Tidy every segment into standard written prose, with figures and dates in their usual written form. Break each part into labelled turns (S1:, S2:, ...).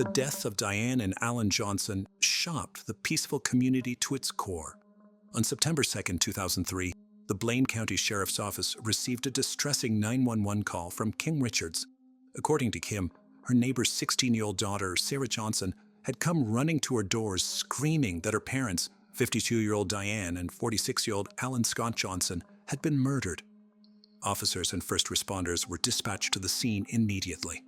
S1: The death of Diane and Alan Johnson shocked the peaceful community to its core. On September 2, 2003, the Blaine County Sheriff's Office received a distressing 911 call from Kim Richards. According to Kim, her neighbor's 16-year-old daughter, Sarah Johnson, had come running to her doors screaming that her parents, 52-year-old Diane and 46-year-old Alan Scott Johnson, had been murdered. Officers and first responders were dispatched to the scene immediately.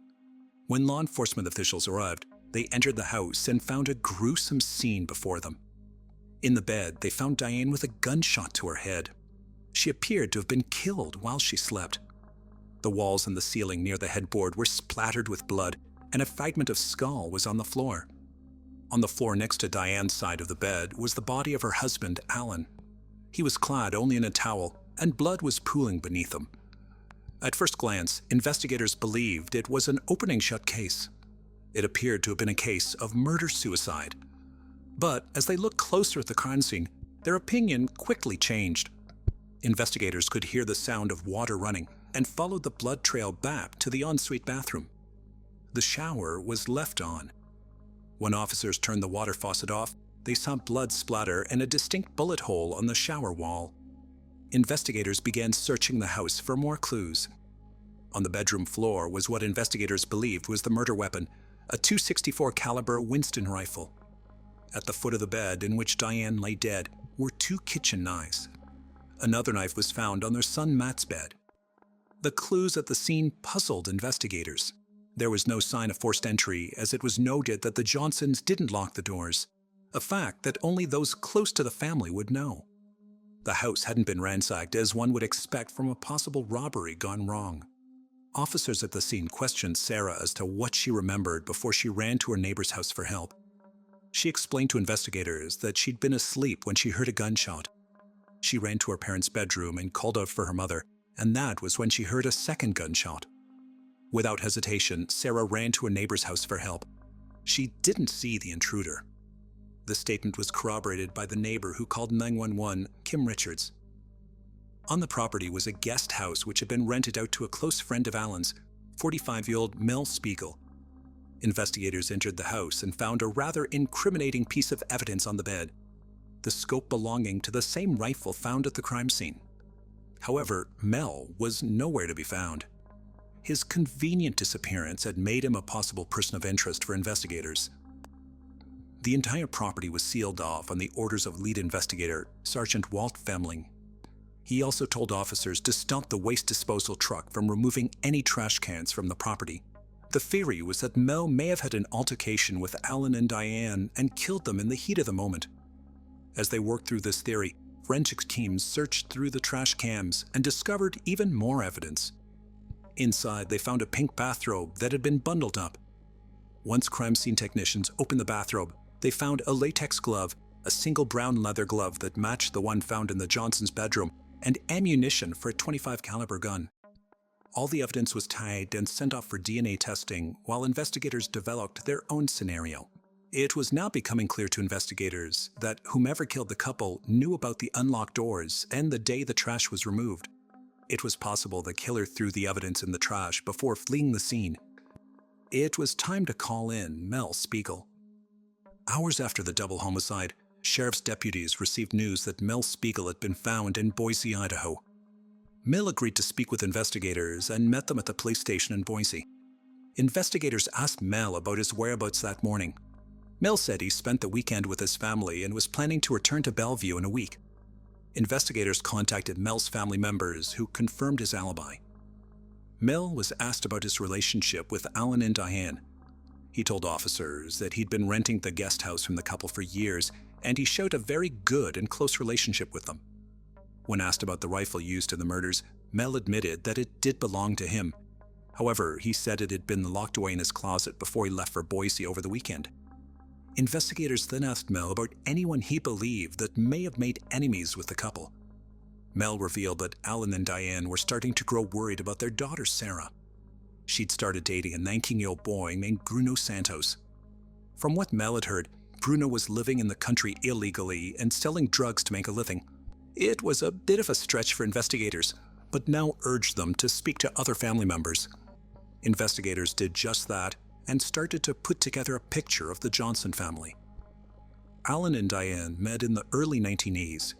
S1: When law enforcement officials arrived, they entered the house and found a gruesome scene before them. In the bed, they found Diane with a gunshot to her head. She appeared to have been killed while she slept. The walls and the ceiling near the headboard were splattered with blood, and a fragment of skull was on the floor. On the floor next to Diane's side of the bed was the body of her husband, Alan. He was clad only in a towel, and blood was pooling beneath him. At first glance, investigators believed it was an opening-shut case. It appeared to have been a case of murder-suicide. But as they looked closer at the crime scene, their opinion quickly changed. Investigators could hear the sound of water running and followed the blood trail back to the ensuite bathroom. The shower was left on. When officers turned the water faucet off, they saw blood splatter and a distinct bullet hole on the shower wall. Investigators began searching the house for more clues. On the bedroom floor was what investigators believed was the murder weapon, a .264 caliber Winston rifle. At the foot of the bed in which Diane lay dead were 2 kitchen knives. Another knife was found on their son Matt's bed. The clues at the scene puzzled investigators. There was no sign of forced entry, as it was noted that the Johnsons didn't lock the doors, a fact that only those close to the family would know. The house hadn't been ransacked as one would expect from a possible robbery gone wrong. Officers at the scene questioned Sarah as to what she remembered before she ran to her neighbor's house for help. She explained to investigators that she'd been asleep when she heard a gunshot. She ran to her parents' bedroom and called out for her mother, and that was when she heard a second gunshot. Without hesitation, Sarah ran to her neighbor's house for help. She didn't see the intruder. The statement was corroborated by the neighbor who called 911, Kim Richards. On the property was a guest house which had been rented out to a close friend of Alan's, 45-year-old Mel Spiegel. Investigators entered the house and found a rather incriminating piece of evidence on the bed, the scope belonging to the same rifle found at the crime scene. However, Mel was nowhere to be found. His convenient disappearance had made him a possible person of interest for investigators. The entire property was sealed off on the orders of lead investigator, Sergeant Walt Femling. He also told officers to stop the waste disposal truck from removing any trash cans from the property. The theory was that Mel may have had an altercation with Alan and Diane and killed them in the heat of the moment. As they worked through this theory, forensics teams searched through the trash cans and discovered even more evidence. Inside, they found a pink bathrobe that had been bundled up. Once crime scene technicians opened the bathrobe, they found a latex glove, a single brown leather glove that matched the one found in the Johnsons' bedroom, and ammunition for a .25 caliber gun. All the evidence was tagged and sent off for DNA testing while investigators developed their own scenario. It was now becoming clear to investigators that whomever killed the couple knew about the unlocked doors and the day the trash was removed. It was possible the killer threw the evidence in the trash before fleeing the scene. It was time to call in Mel Spiegel. Hours after the double homicide, sheriff's deputies received news that Mel Spiegel had been found in Boise, Idaho. Mel agreed to speak with investigators and met them at the police station in Boise. Investigators asked Mel about his whereabouts that morning. Mel said he spent the weekend with his family and was planning to return to Belleview in a week. Investigators contacted Mel's family members, who confirmed his alibi. Mel was asked about his relationship with Alan and Diane. He told officers that he'd been renting the guest house from the couple for years, and he showed a very good and close relationship with them. When asked about the rifle used in the murders, Mel admitted that it did belong to him. However, he said it had been locked away in his closet before he left for Boise over the weekend. Investigators then asked Mel about anyone he believed that may have made enemies with the couple. Mel revealed that Alan and Diane were starting to grow worried about their daughter Sarah. She'd started dating a 19-year-old boy named Bruno Santos. From what Mel had heard, Bruno was living in the country illegally and selling drugs to make a living. It was a bit of a stretch for investigators, but Mel urged them to speak to other family members. Investigators did just that, and started to put together a picture of the Johnson family. Alan and Diane met in the early 1980s.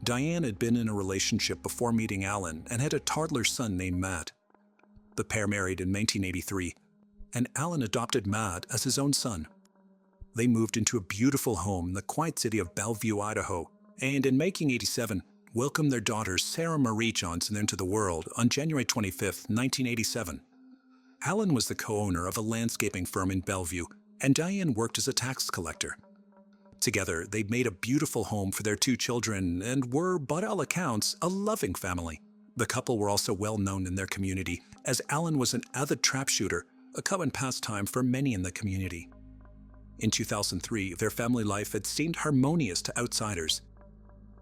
S1: Diane had been in a relationship before meeting Alan and had a toddler son named Matt. The pair married in 1983, and Alan adopted Matt as his own son. They moved into a beautiful home in the quiet city of Belleview, Idaho, and in 1987, welcomed their daughter Sarah Marie Johnson into the world on January 25, 1987. Alan was the co-owner of a landscaping firm in Bellevue, and Diane worked as a tax collector. Together, they made a beautiful home for their two children and were, by all accounts, a loving family. The couple were also well known in their community, as Alan was an avid trap shooter, a common pastime for many in the community. In 2003, their family life had seemed harmonious to outsiders.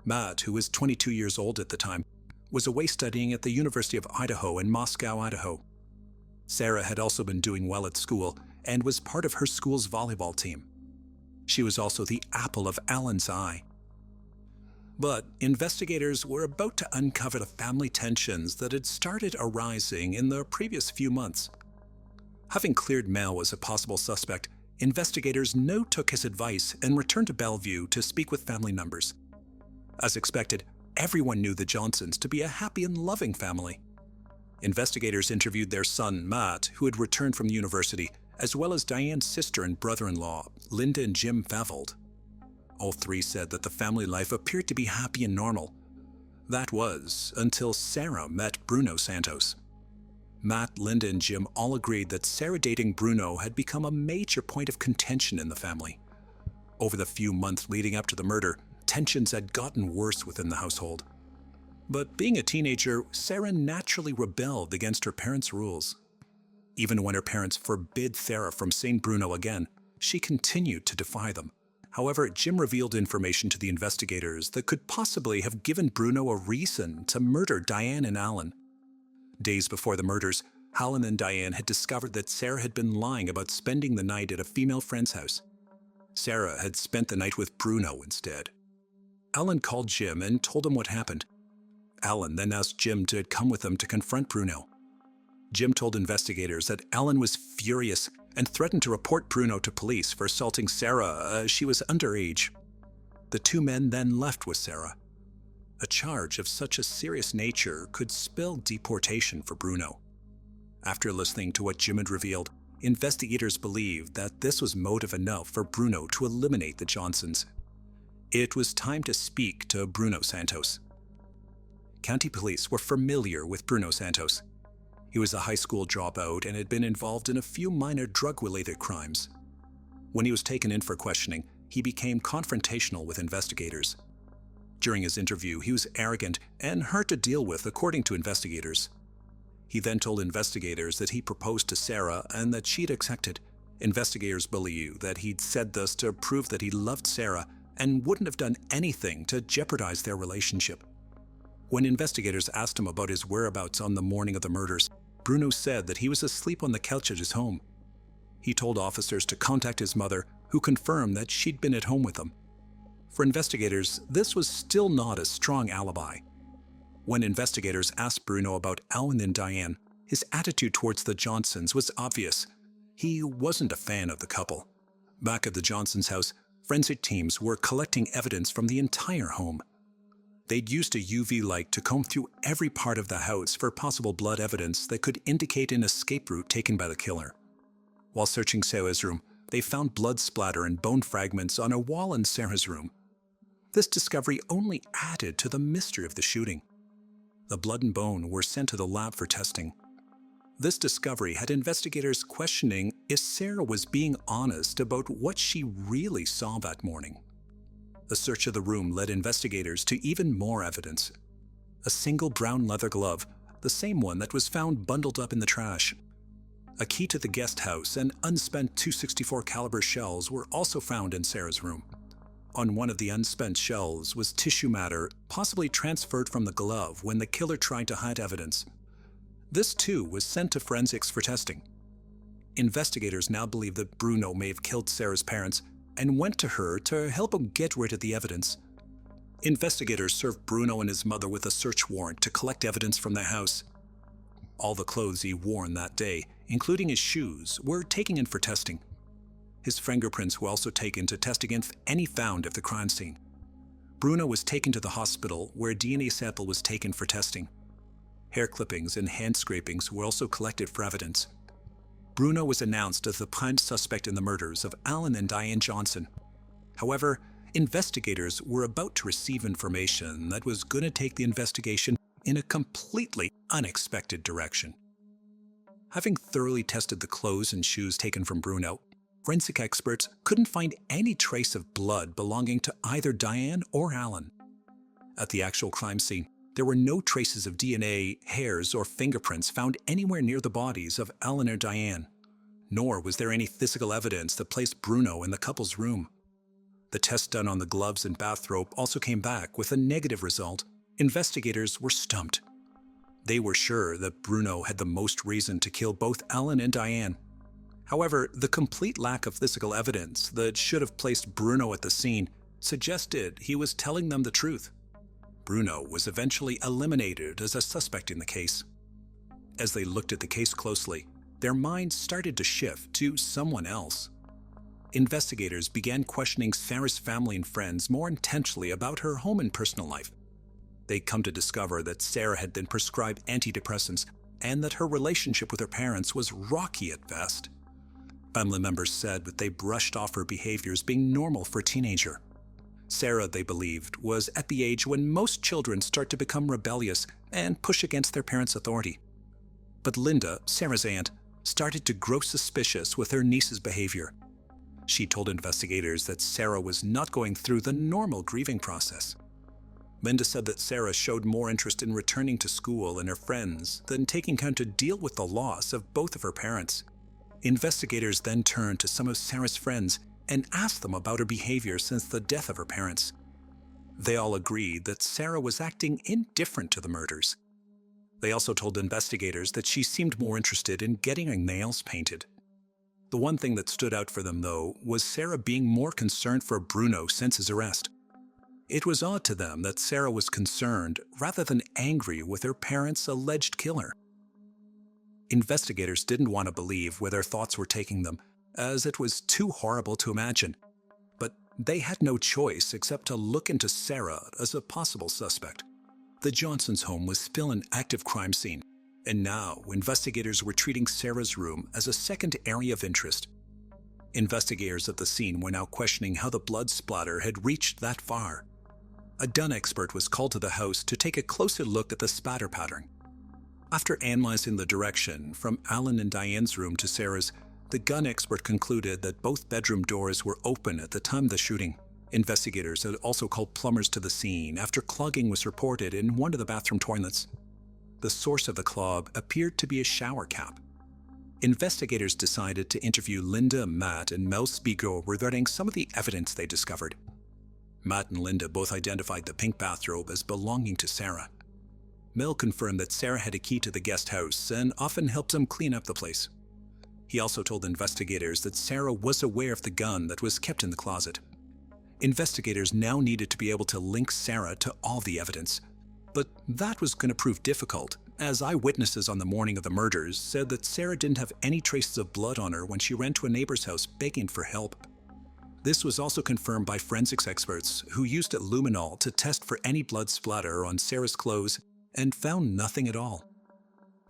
S1: Matt, who was 22 years old at the time, was away studying at the University of Idaho in Moscow, Idaho. Sarah had also been doing well at school and was part of her school's volleyball team. She was also the apple of Alan's eye. But investigators were about to uncover the family tensions that had started arising in the previous few months. Having cleared Mel as a possible suspect, investigators now took his advice and returned to Bellevue to speak with family members. As expected, everyone knew the Johnsons to be a happy and loving family. Investigators interviewed their son, Matt, who had returned from university, as well as Diane's sister and brother-in-law, Linda and Jim Favold. All three said that the family life appeared to be happy and normal. That was until Sarah met Bruno Santos. Matt, Linda, and Jim all agreed that Sarah dating Bruno had become a major point of contention in the family. Over the few months leading up to the murder, tensions had gotten worse within the household. But being a teenager, Sarah naturally rebelled against her parents' rules. Even when her parents forbid Sarah from seeing Bruno again, she continued to defy them. However, Jim revealed information to the investigators that could possibly have given Bruno a reason to murder Diane and Alan. Days before the murders, Alan and Diane had discovered that Sarah had been lying about spending the night at a female friend's house. Sarah had spent the night with Bruno instead. Alan called Jim and told him what happened. Alan then asked Jim to come with him to confront Bruno. Jim told investigators that Alan was furious and threatened to report Bruno to police for assaulting Sarah as she was underage. The two men then left with Sarah. A charge of such a serious nature could spell deportation for Bruno. After listening to what Jim had revealed, investigators believed that this was motive enough for Bruno to eliminate the Johnsons. It was time to speak to Bruno Santos. County police were familiar with Bruno Santos. He was a high school dropout and had been involved in a few minor drug-related crimes. When he was taken in for questioning, he became confrontational with investigators. During his interview, he was arrogant and hard to deal with, according to investigators. He then told investigators that he proposed to Sarah and that she'd accepted. Investigators believe that he'd said this to prove that he loved Sarah and wouldn't have done anything to jeopardize their relationship. When investigators asked him about his whereabouts on the morning of the murders, Bruno said that he was asleep on the couch at his home. He told officers to contact his mother, who confirmed that she'd been at home with him. For investigators, this was still not a strong alibi. When investigators asked Bruno about Alan and Diane, his attitude towards the Johnsons was obvious. He wasn't a fan of the couple. Back at the Johnsons' house, forensic teams were collecting evidence from the entire home. They'd used a UV light to comb through every part of the house for possible blood evidence that could indicate an escape route taken by the killer. While searching Sarah's room, they found blood splatter and bone fragments on a wall in Sarah's room. This discovery only added to the mystery of the shooting. The blood and bone were sent to the lab for testing. This discovery had investigators questioning if Sarah was being honest about what she really saw that morning. The search of the room led investigators to even more evidence. A single brown leather glove, the same one that was found bundled up in the trash. A key to the guest house and unspent .264 caliber shells were also found in Sarah's room. On one of the unspent shells was tissue matter, possibly transferred from the glove when the killer tried to hide evidence. This too was sent to forensics for testing. Investigators now believe that Bruno may have killed Sarah's parents and went to her to help him get rid of the evidence. Investigators served Bruno and his mother with a search warrant to collect evidence from their house. All the clothes he wore that day, including his shoes, were taken in for testing. His fingerprints were also taken to test against any found at the crime scene. Bruno was taken to the hospital where a DNA sample was taken for testing. Hair clippings and hand scrapings were also collected for evidence. Bruno was announced as the prime suspect in the murders of Alan and Diane Johnson. However, investigators were about to receive information that was going to take the investigation in a completely unexpected direction. Having thoroughly tested the clothes and shoes taken from Bruno, forensic experts couldn't find any trace of blood belonging to either Diane or Alan. At the actual crime scene, there were no traces of DNA, hairs, or fingerprints found anywhere near the bodies of Alan or Diane, nor was there any physical evidence that placed Bruno in the couple's room. The test done on the gloves and bathrobe also came back with a negative result. Investigators were stumped. They were sure that Bruno had the most reason to kill both Alan and Diane. However, the complete lack of physical evidence that should have placed Bruno at the scene suggested he was telling them the truth. Bruno was eventually eliminated as a suspect in the case. As they looked at the case closely, their minds started to shift to someone else. Investigators began questioning Sarah's family and friends more intensely about her home and personal life. They'd come to discover that Sarah had been prescribed antidepressants and that her relationship with her parents was rocky at best. Family members said that they brushed off her behavior as being normal for a teenager. Sarah, they believed, was at the age when most children start to become rebellious and push against their parents' authority. But Linda, Sarah's aunt, started to grow suspicious with her niece's behavior. She told investigators that Sarah was not going through the normal grieving process. Linda said that Sarah showed more interest in returning to school and her friends than taking time to deal with the loss of both of her parents. Investigators then turned to some of Sarah's friends and asked them about her behavior since the death of her parents. They all agreed that Sarah was acting indifferent to the murders. They also told investigators that she seemed more interested in getting her nails painted. The one thing that stood out for them, though, was Sarah being more concerned for Bruno since his arrest. It was odd to them that Sarah was concerned rather than angry with her parents' alleged killer. Investigators didn't want to believe where their thoughts were taking them, as it was too horrible to imagine. But they had no choice except to look into Sarah as a possible suspect. The Johnsons' home was still an active crime scene, and now investigators were treating Sarah's room as a second area of interest. Investigators at the scene were now questioning how the blood splatter had reached that far. A gun expert was called to the house to take a closer look at the spatter pattern. After analyzing the direction from Alan and Diane's room to Sarah's, the gun expert concluded that both bedroom doors were open at the time of the shooting. Investigators had also called plumbers to the scene after clogging was reported in one of the bathroom toilets. The source of the clog appeared to be a shower cap. Investigators decided to interview Linda, Matt, and Mel Spiegel regarding some of the evidence they discovered. Matt and Linda both identified the pink bathrobe as belonging to Sarah. Mel confirmed that Sarah had a key to the guest house and often helped them clean up the place. He also told investigators that Sarah was aware of the gun that was kept in the closet. Investigators now needed to be able to link Sarah to all the evidence. But that was going to prove difficult, as eyewitnesses on the morning of the murders said that Sarah didn't have any traces of blood on her when she ran to a neighbor's house begging for help. This was also confirmed by forensics experts who used luminol to test for any blood splatter on Sarah's clothes and found nothing at all.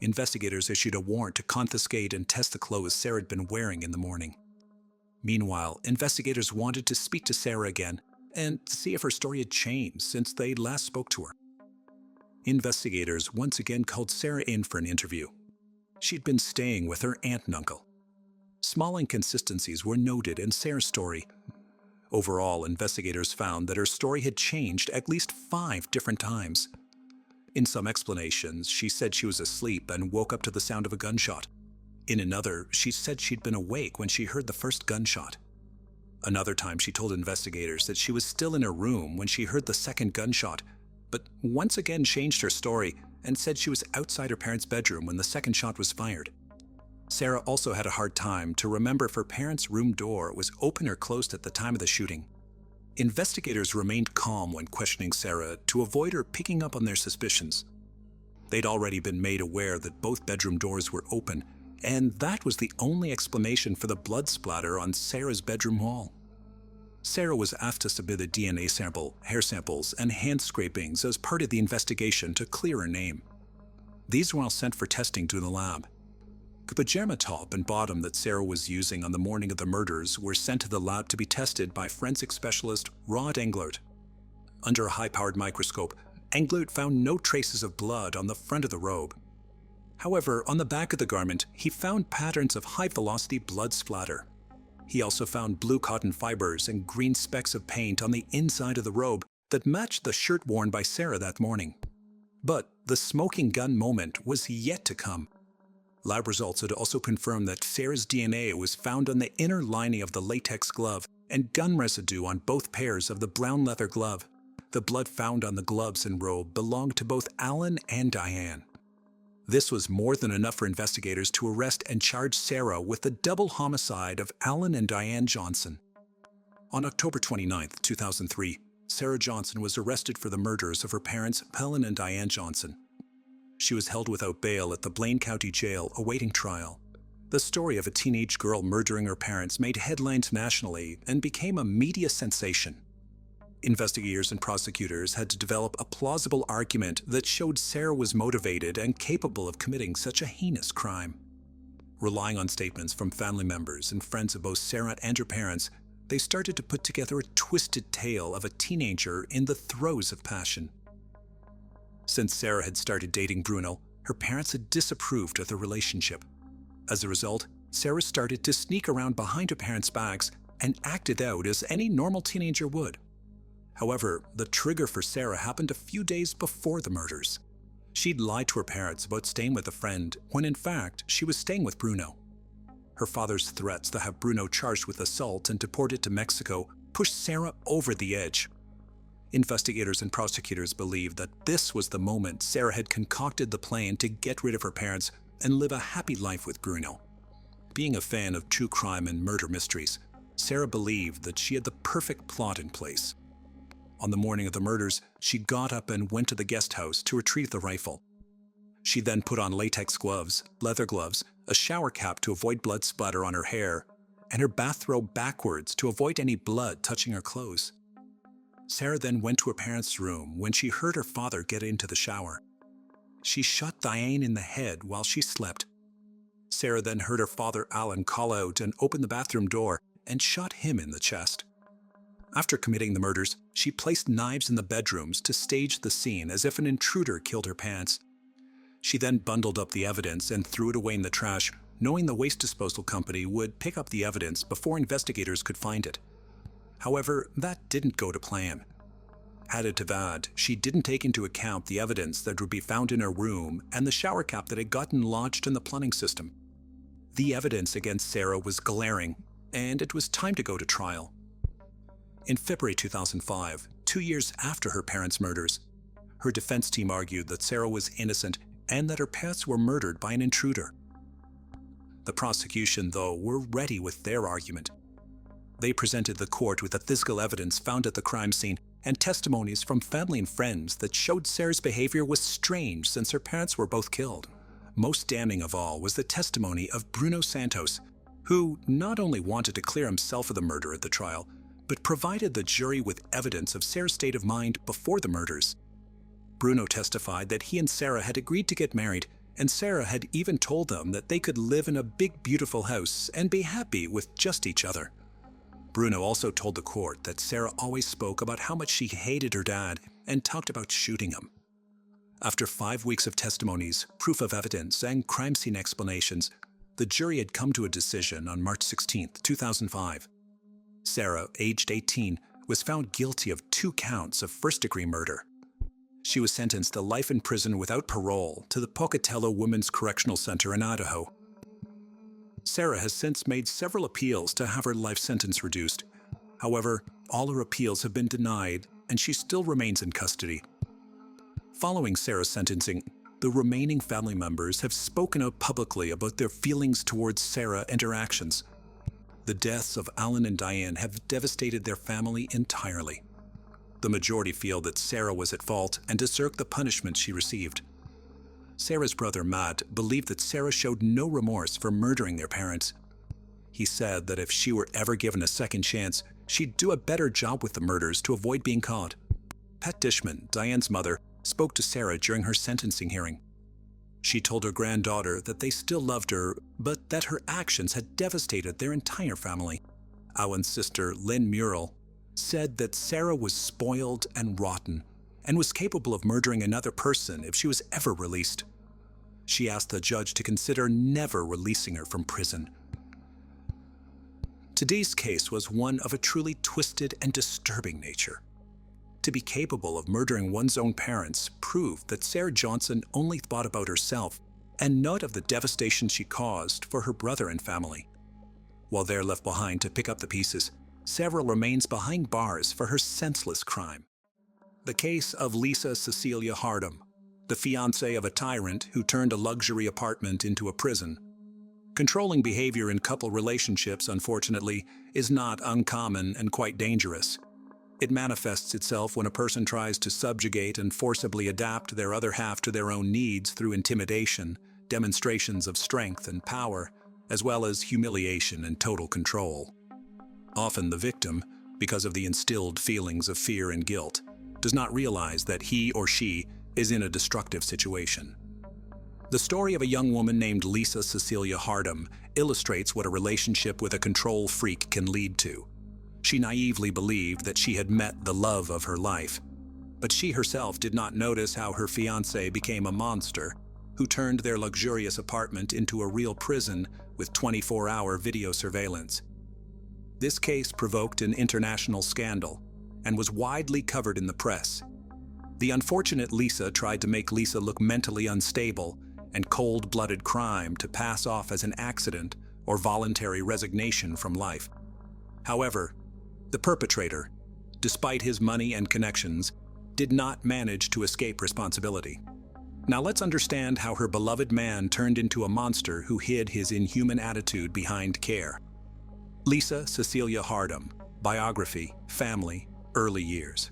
S1: Investigators issued a warrant to confiscate and test the clothes Sarah had been wearing in the morning. Meanwhile, investigators wanted to speak to Sarah again and see if her story had changed since they last spoke to her. Investigators once again called Sarah in for an interview. She'd been staying with her aunt and uncle. Small inconsistencies were noted in Sarah's story. Overall, investigators found that her story had changed at least 5 different times. In some explanations, she said she was asleep and woke up to the sound of a gunshot. In another, she said she'd been awake when she heard the first gunshot. Another time, she told investigators that she was still in her room when she heard the second gunshot, but once again changed her story and said she was outside her parents' bedroom when the second shot was fired. Sarah also had a hard time to remember if her parents' room door was open or closed at the time of the shooting. Investigators remained calm when questioning Sarah to avoid her picking up on their suspicions. They'd already been made aware that both bedroom doors were open, and that was the only explanation for the blood splatter on Sarah's bedroom wall. Sarah was asked to submit a DNA sample, hair samples, and hand scrapings as part of the investigation to clear her name. These were all sent for testing to the lab. The pajama top and bottom that Sarah was using on the morning of the murders were sent to the lab to be tested by forensic specialist Rod Englert. Under a high-powered microscope, Englert found no traces of blood on the front of the robe. However, on the back of the garment, he found patterns of high-velocity blood splatter. He also found blue cotton fibers and green specks of paint on the inside of the robe that matched the shirt worn by Sarah that morning. But the smoking gun moment was yet to come. Lab results had also confirmed that Sarah's DNA was found on the inner lining of the latex glove and gun residue on both pairs of the brown leather glove. The blood found on the gloves and robe belonged to both Alan and Diane. This was more than enough for investigators to arrest and charge Sarah with the double homicide of Alan and Diane Johnson. On October 29, 2003, Sarah Johnson was arrested for the murders of her parents, Alan and Diane Johnson. She was held without bail at the Blaine County Jail awaiting trial. The story of a teenage girl murdering her parents made headlines nationally and became a media sensation. Investigators and prosecutors had to develop a plausible argument that showed Sarah was motivated and capable of committing such a heinous crime. Relying on statements from family members and friends of both Sarah and her parents, they started to put together a twisted tale of a teenager in the throes of passion. Since Sarah had started dating Bruno, her parents had disapproved of the relationship. As a result, Sarah started to sneak around behind her parents' backs and acted out as any normal teenager would. However, the trigger for Sarah happened a few days before the murders. She'd lied to her parents about staying with a friend when in fact she was staying with Bruno. Her father's threats to have Bruno charged with assault and deported to Mexico pushed Sarah over the edge. Investigators and prosecutors believed that this was the moment Sarah had concocted the plan to get rid of her parents and live a happy life with Bruno. Being a fan of true crime and murder mysteries, Sarah believed that she had the perfect plot in place. On the morning of the murders, she got up and went to the guest house to retrieve the rifle. She then put on latex gloves, leather gloves, a shower cap to avoid blood splatter on her hair, and her bathrobe backwards to avoid any blood touching her clothes. Sarah then went to her parents' room when she heard her father get into the shower. She shot Diane in the head while she slept. Sarah then heard her father Alan call out and open the bathroom door and shot him in the chest. After committing the murders, she placed knives in the bedrooms to stage the scene as if an intruder killed her parents. She then bundled up the evidence and threw it away in the trash, knowing the waste disposal company would pick up the evidence before investigators could find it. However, that didn't go to plan. Added to that, she didn't take into account the evidence that would be found in her room and the shower cap that had gotten lodged in the plumbing system. The evidence against Sarah was glaring, and it was time to go to trial. In February 2005, 2 years after her parents' murders, her defense team argued that Sarah was innocent and that her parents were murdered by an intruder. The prosecution, though, were ready with their argument. They presented the court with the physical evidence found at the crime scene and testimonies from family and friends that showed Sarah's behavior was strange since her parents were both killed. Most damning of all was the testimony of Bruno Santos, who not only wanted to clear himself of the murder at the trial, but provided the jury with evidence of Sarah's state of mind before the murders. Bruno testified that he and Sarah had agreed to get married, and Sarah had even told them that they could live in a big, beautiful house and be happy with just each other. Bruno also told the court that Sarah always spoke about how much she hated her dad and talked about shooting him. After 5 weeks of testimonies, proof of evidence, and crime scene explanations, the jury had come to a decision on March 16, 2005. Sarah, aged 18, was found guilty of 2 counts of first-degree murder. She was sentenced to life in prison without parole to the Pocatello Women's Correctional Center in Idaho. Sarah has since made several appeals to have her life sentence reduced. However, all her appeals have been denied, and she still remains in custody. Following Sarah's sentencing, the remaining family members have spoken out publicly about their feelings towards Sarah and her actions. The deaths of Alan and Diane have devastated their family entirely. The majority feel that Sarah was at fault and deserved the punishment she received. Sarah's brother Matt believed that Sarah showed no remorse for murdering their parents. He said that if she were ever given a second chance, she'd do a better job with the murders to avoid being caught. Pat Dishman, Diane's mother, spoke to Sarah during her sentencing hearing. She told her granddaughter that they still loved her, but that her actions had devastated their entire family. Alan's sister, Lynn Murrell, said that Sarah was spoiled and rotten and was capable of murdering another person if she was ever released. She asked the judge to consider never releasing her from prison. Today's case was one of a truly twisted and disturbing nature. To be capable of murdering one's own parents proved that Sarah Johnson only thought about herself and not of the devastation she caused for her brother and family. While they're left behind to pick up the pieces, Sarah remains behind bars for her senseless crime. The case of Lisa Cecilia Hardam, the fiancée of a tyrant who turned a luxury apartment into a prison. Controlling behavior in couple relationships, unfortunately, is not uncommon and quite dangerous. It manifests itself when a person tries to subjugate and forcibly adapt their other half to their own needs through intimidation, demonstrations of strength and power, as well as humiliation and total control. Often the victim, because of the instilled feelings of fear and guilt, does not realize that he or she is in a destructive situation. The story of a young woman named Lisa Cecilia Hardam illustrates what a relationship with a control freak can lead to. She naively believed that she had met the love of her life, but she herself did not notice how her fiancé became a monster who turned their luxurious apartment into a real prison with 24-hour video surveillance. This case provoked an international scandal and was widely covered in the press. The unfortunate Lisa tried to make Lisa look mentally unstable and cold-blooded crime to pass off as an accident or voluntary resignation from life. However, the perpetrator, despite his money and connections, did not manage to escape responsibility. Now let's understand how her beloved man turned into a monster who hid his inhuman attitude behind care. Lisa Cecilia Hardam, biography, family, early years.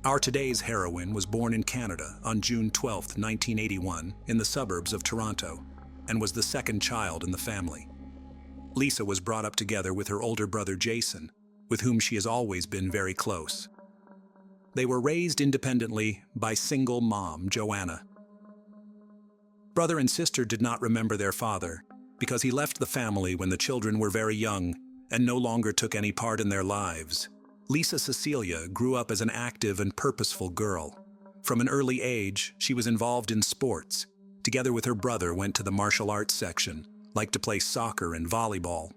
S1: Our today's heroine was born in Canada on June 12, 1981, in the suburbs of Toronto, and was the second child in the family. Lisa was brought up together with her older brother Jason, with whom she has always been very close. They were raised independently by single mom Joanna. Brother and sister did not remember their father because he left the family when the children were very young and no longer took any part in their lives. Lisa Cecilia grew up as an active and purposeful girl. From an early age, she was involved in sports. Together with her brother, went to the martial arts section, liked to play soccer and volleyball.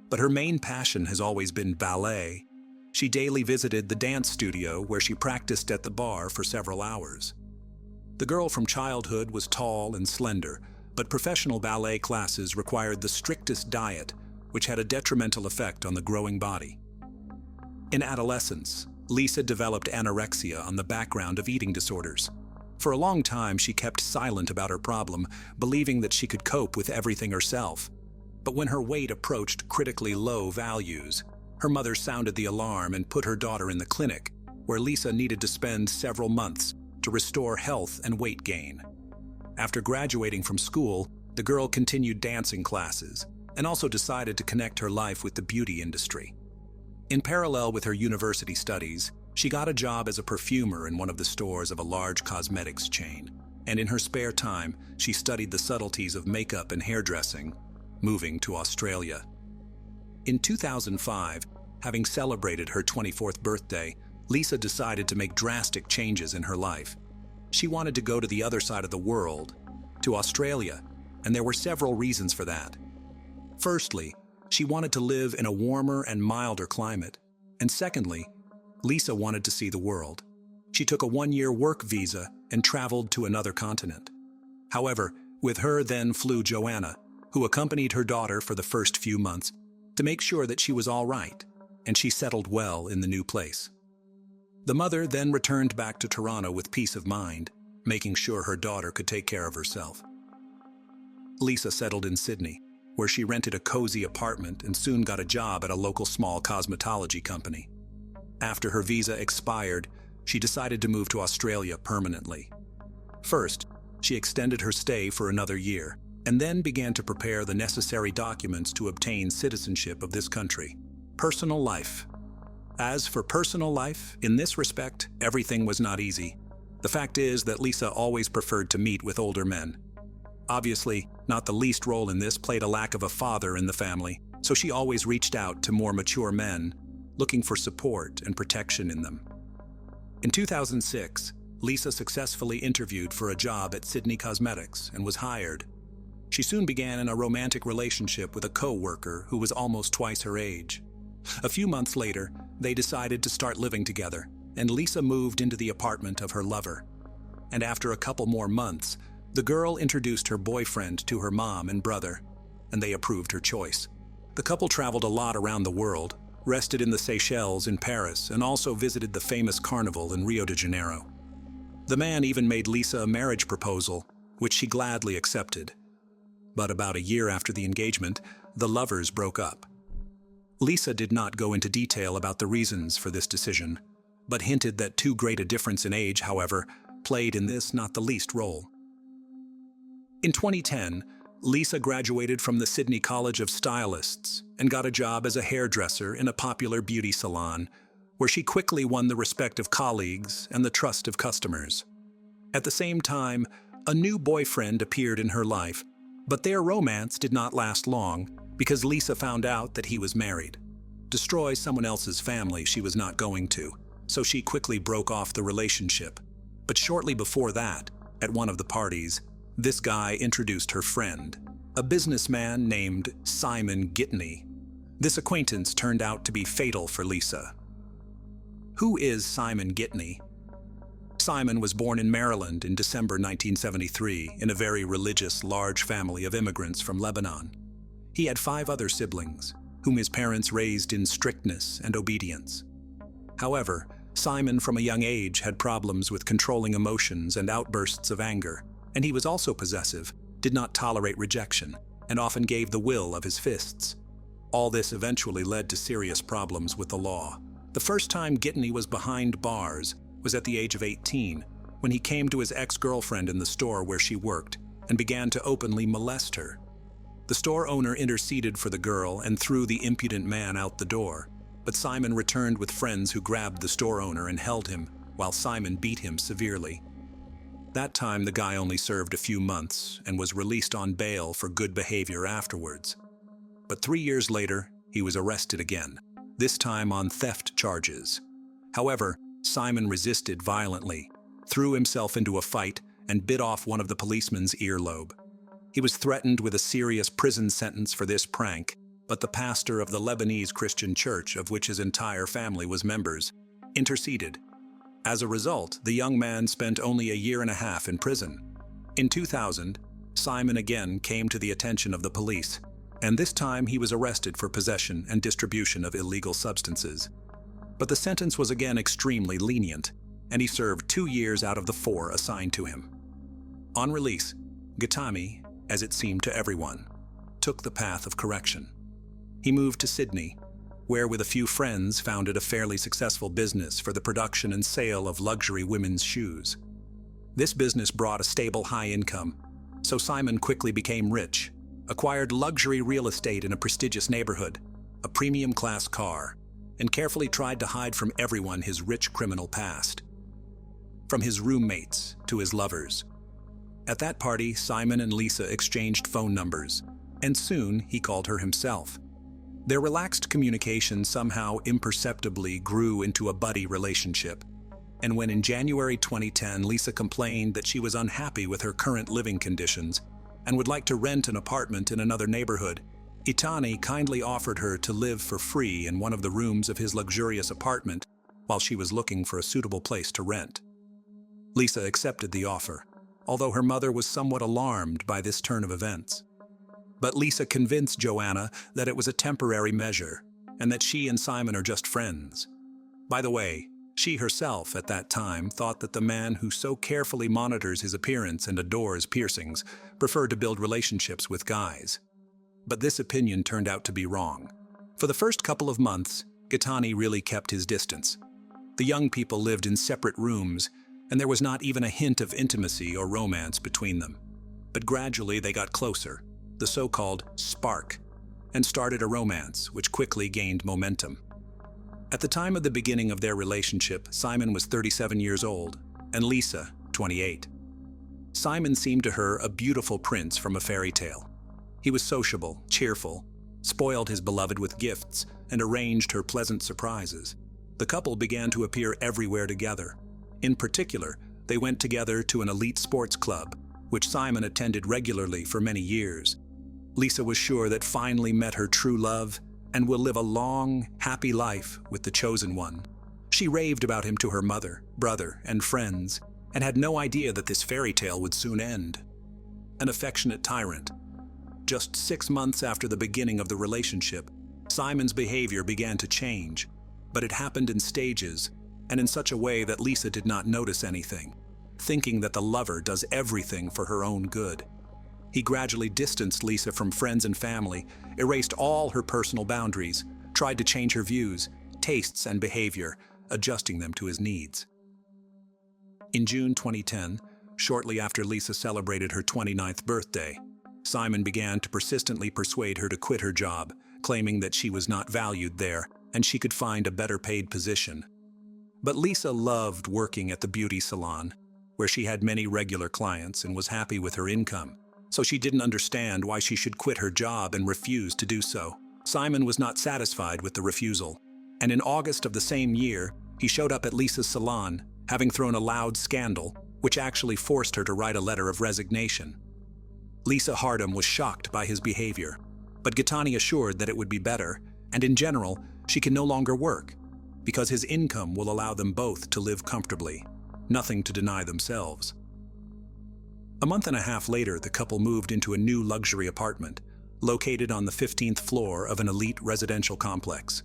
S1: But her main passion has always been ballet. She daily visited the dance studio where she practiced at the bar for several hours. The girl from childhood was tall and slender, but professional ballet classes required the strictest diet, which had a detrimental effect on the growing body. In adolescence, Lisa developed anorexia on the background of eating disorders. For a long time, she kept silent about her problem, believing that she could cope with everything herself. But when her weight approached critically low values, her mother sounded the alarm and put her daughter in the clinic, where Lisa needed to spend several months to restore health and weight gain. After graduating from school, the girl continued dancing classes and also decided to connect her life with the beauty industry. In parallel with her university studies, she got a job as a perfumer in one of the stores of a large cosmetics chain, and in her spare time, she studied the subtleties of makeup and hairdressing, moving to Australia. In 2005, having celebrated her 24th birthday, Lisa decided to make drastic changes in her life. She wanted to go to the other side of the world, to Australia, and there were several reasons for that. Firstly, she wanted to live in a warmer and milder climate. And secondly, Lisa wanted to see the world. She took a one-year work visa and traveled to another continent. However, with her then flew Joanna, who accompanied her daughter for the first few months to make sure that she was all right, and she settled well in the new place. The mother then returned back to Toronto with peace of mind, making sure her daughter could take care of herself. Lisa settled in Sydney, where she rented a cozy apartment and soon got a job at a local small cosmetology company. After her visa expired, she decided to move to Australia permanently. First, she extended her stay for another year, and then began to prepare the necessary documents to obtain citizenship of this country. Personal life. As for personal life, in this respect, everything was not easy. The fact is that Lisa always preferred to meet with older men. Obviously, not the least role in this played a lack of a father in the family, so she always reached out to more mature men, looking for support and protection in them. In 2006, Lisa successfully interviewed for a job at Sydney Cosmetics and was hired. She soon began in a romantic relationship with a co-worker who was almost twice her age. A few months later, they decided to start living together, and Lisa moved into the apartment of her lover. And after a couple more months, the girl introduced her boyfriend to her mom and brother, and they approved her choice. The couple traveled a lot around the world, rested in the Seychelles in Paris, and also visited the famous carnival in Rio de Janeiro. The man even made Lisa a marriage proposal, which she gladly accepted. But about a year after the engagement, the lovers broke up. Lisa did not go into detail about the reasons for this decision, but hinted that too great a difference in age, however, played in this not the least role. In 2010, Lisa graduated from the Sydney College of Stylists and got a job as a hairdresser in a popular beauty salon, where she quickly won the respect of colleagues and the trust of customers. At the same time, a new boyfriend appeared in her life, but their romance did not last long because Lisa found out that he was married. Destroy someone else's family she was not going to, so she quickly broke off the relationship. But shortly before that, at one of the parties, this guy introduced her friend, a businessman named Simon Gitney. This acquaintance turned out to be fatal for Lisa. Who is Simon Gitney? Simon was born in Maryland in December 1973 in a very religious, large family of immigrants from Lebanon. He had 5 other siblings, whom his parents raised in strictness and obedience. However, Simon from a young age had problems with controlling emotions and outbursts of anger, and he was also possessive, did not tolerate rejection, and often gave the will of his fists. All this eventually led to serious problems with the law. The first time Gitney was behind bars was at the age of 18, when he came to his ex-girlfriend in the store where she worked and began to openly molest her. The store owner interceded for the girl and threw the impudent man out the door, but Simon returned with friends who grabbed the store owner and held him, while Simon beat him severely. That time the guy only served a few months and was released on bail for good behavior afterwards. But 3 years later, he was arrested again, this time on theft charges. However, Simon resisted violently, threw himself into a fight, and bit off one of the policeman's earlobe. He was threatened with a serious prison sentence for this prank, but the pastor of the Lebanese Christian church, of which his entire family was members, interceded. As a result, the young man spent only a year and a half in prison. In 2000, Simon again came to the attention of the police, and this time he was arrested for possession and distribution of illegal substances. But the sentence was again extremely lenient, and he served 2 years out of the 4 assigned to him. On release, Gitney, as it seemed to everyone, took the path of correction. He moved to Sydney, where with a few friends founded a fairly successful business for the production and sale of luxury women's shoes. This business brought a stable high income, so Simon quickly became rich, acquired luxury real estate in a prestigious neighborhood, a premium class car, and carefully tried to hide from everyone his rich criminal past. From his roommates to his lovers. At that party, Simon and Lisa exchanged phone numbers, and soon he called her himself. Their relaxed communication somehow imperceptibly grew into a buddy relationship, and when in January 2010 Lisa complained that she was unhappy with her current living conditions and would like to rent an apartment in another neighborhood, Gitney kindly offered her to live for free in one of the rooms of his luxurious apartment while she was looking for a suitable place to rent. Lisa accepted the offer, although her mother was somewhat alarmed by this turn of events. But Lisa convinced Joanna that it was a temporary measure and that she and Simon are just friends. By the way, she herself at that time thought that the man who so carefully monitors his appearance and adores piercings preferred to build relationships with guys. But this opinion turned out to be wrong. For the first couple of months, Gitney really kept his distance. The young people lived in separate rooms, and there was not even a hint of intimacy or romance between them. But gradually they got closer, the so-called spark, and started a romance which quickly gained momentum. At the time of the beginning of their relationship, Simon was 37 years old, and Lisa, 28. Simon seemed to her a beautiful prince from a fairy tale. He was sociable, cheerful, spoiled his beloved with gifts, and arranged her pleasant surprises. The couple began to appear everywhere together. In particular, they went together to an elite sports club, which Simon attended regularly for many years. Lisa was sure that finally met her true love and will live a long, happy life with the chosen one. She raved about him to her mother, brother, and friends, and had no idea that this fairy tale would soon end. An affectionate tyrant. Just 6 months after the beginning of the relationship, Simon's behavior began to change, but it happened in stages and in such a way that Lisa did not notice anything, thinking that the lover does everything for her own good. He gradually distanced Lisa from friends and family, erased all her personal boundaries, tried to change her views, tastes, and behavior, adjusting them to his needs. In June 2010, shortly after Lisa celebrated her 29th birthday, Simon began to persistently persuade her to quit her job, claiming that she was not valued there and she could find a better paid position. But Lisa loved working at the beauty salon, where she had many regular clients and was happy with her income, so she didn't understand why she should quit her job and refuse to do so. Simon was not satisfied with the refusal, and in August of the same year, he showed up at Lisa's salon, having thrown a loud scandal, which actually forced her to write a letter of resignation. Lisa Hardam was shocked by his behavior, but Gattani assured that it would be better, and in general, she can no longer work, because his income will allow them both to live comfortably, nothing to deny themselves. A month and a half later, the couple moved into a new luxury apartment, located on the 15th floor of an elite residential complex.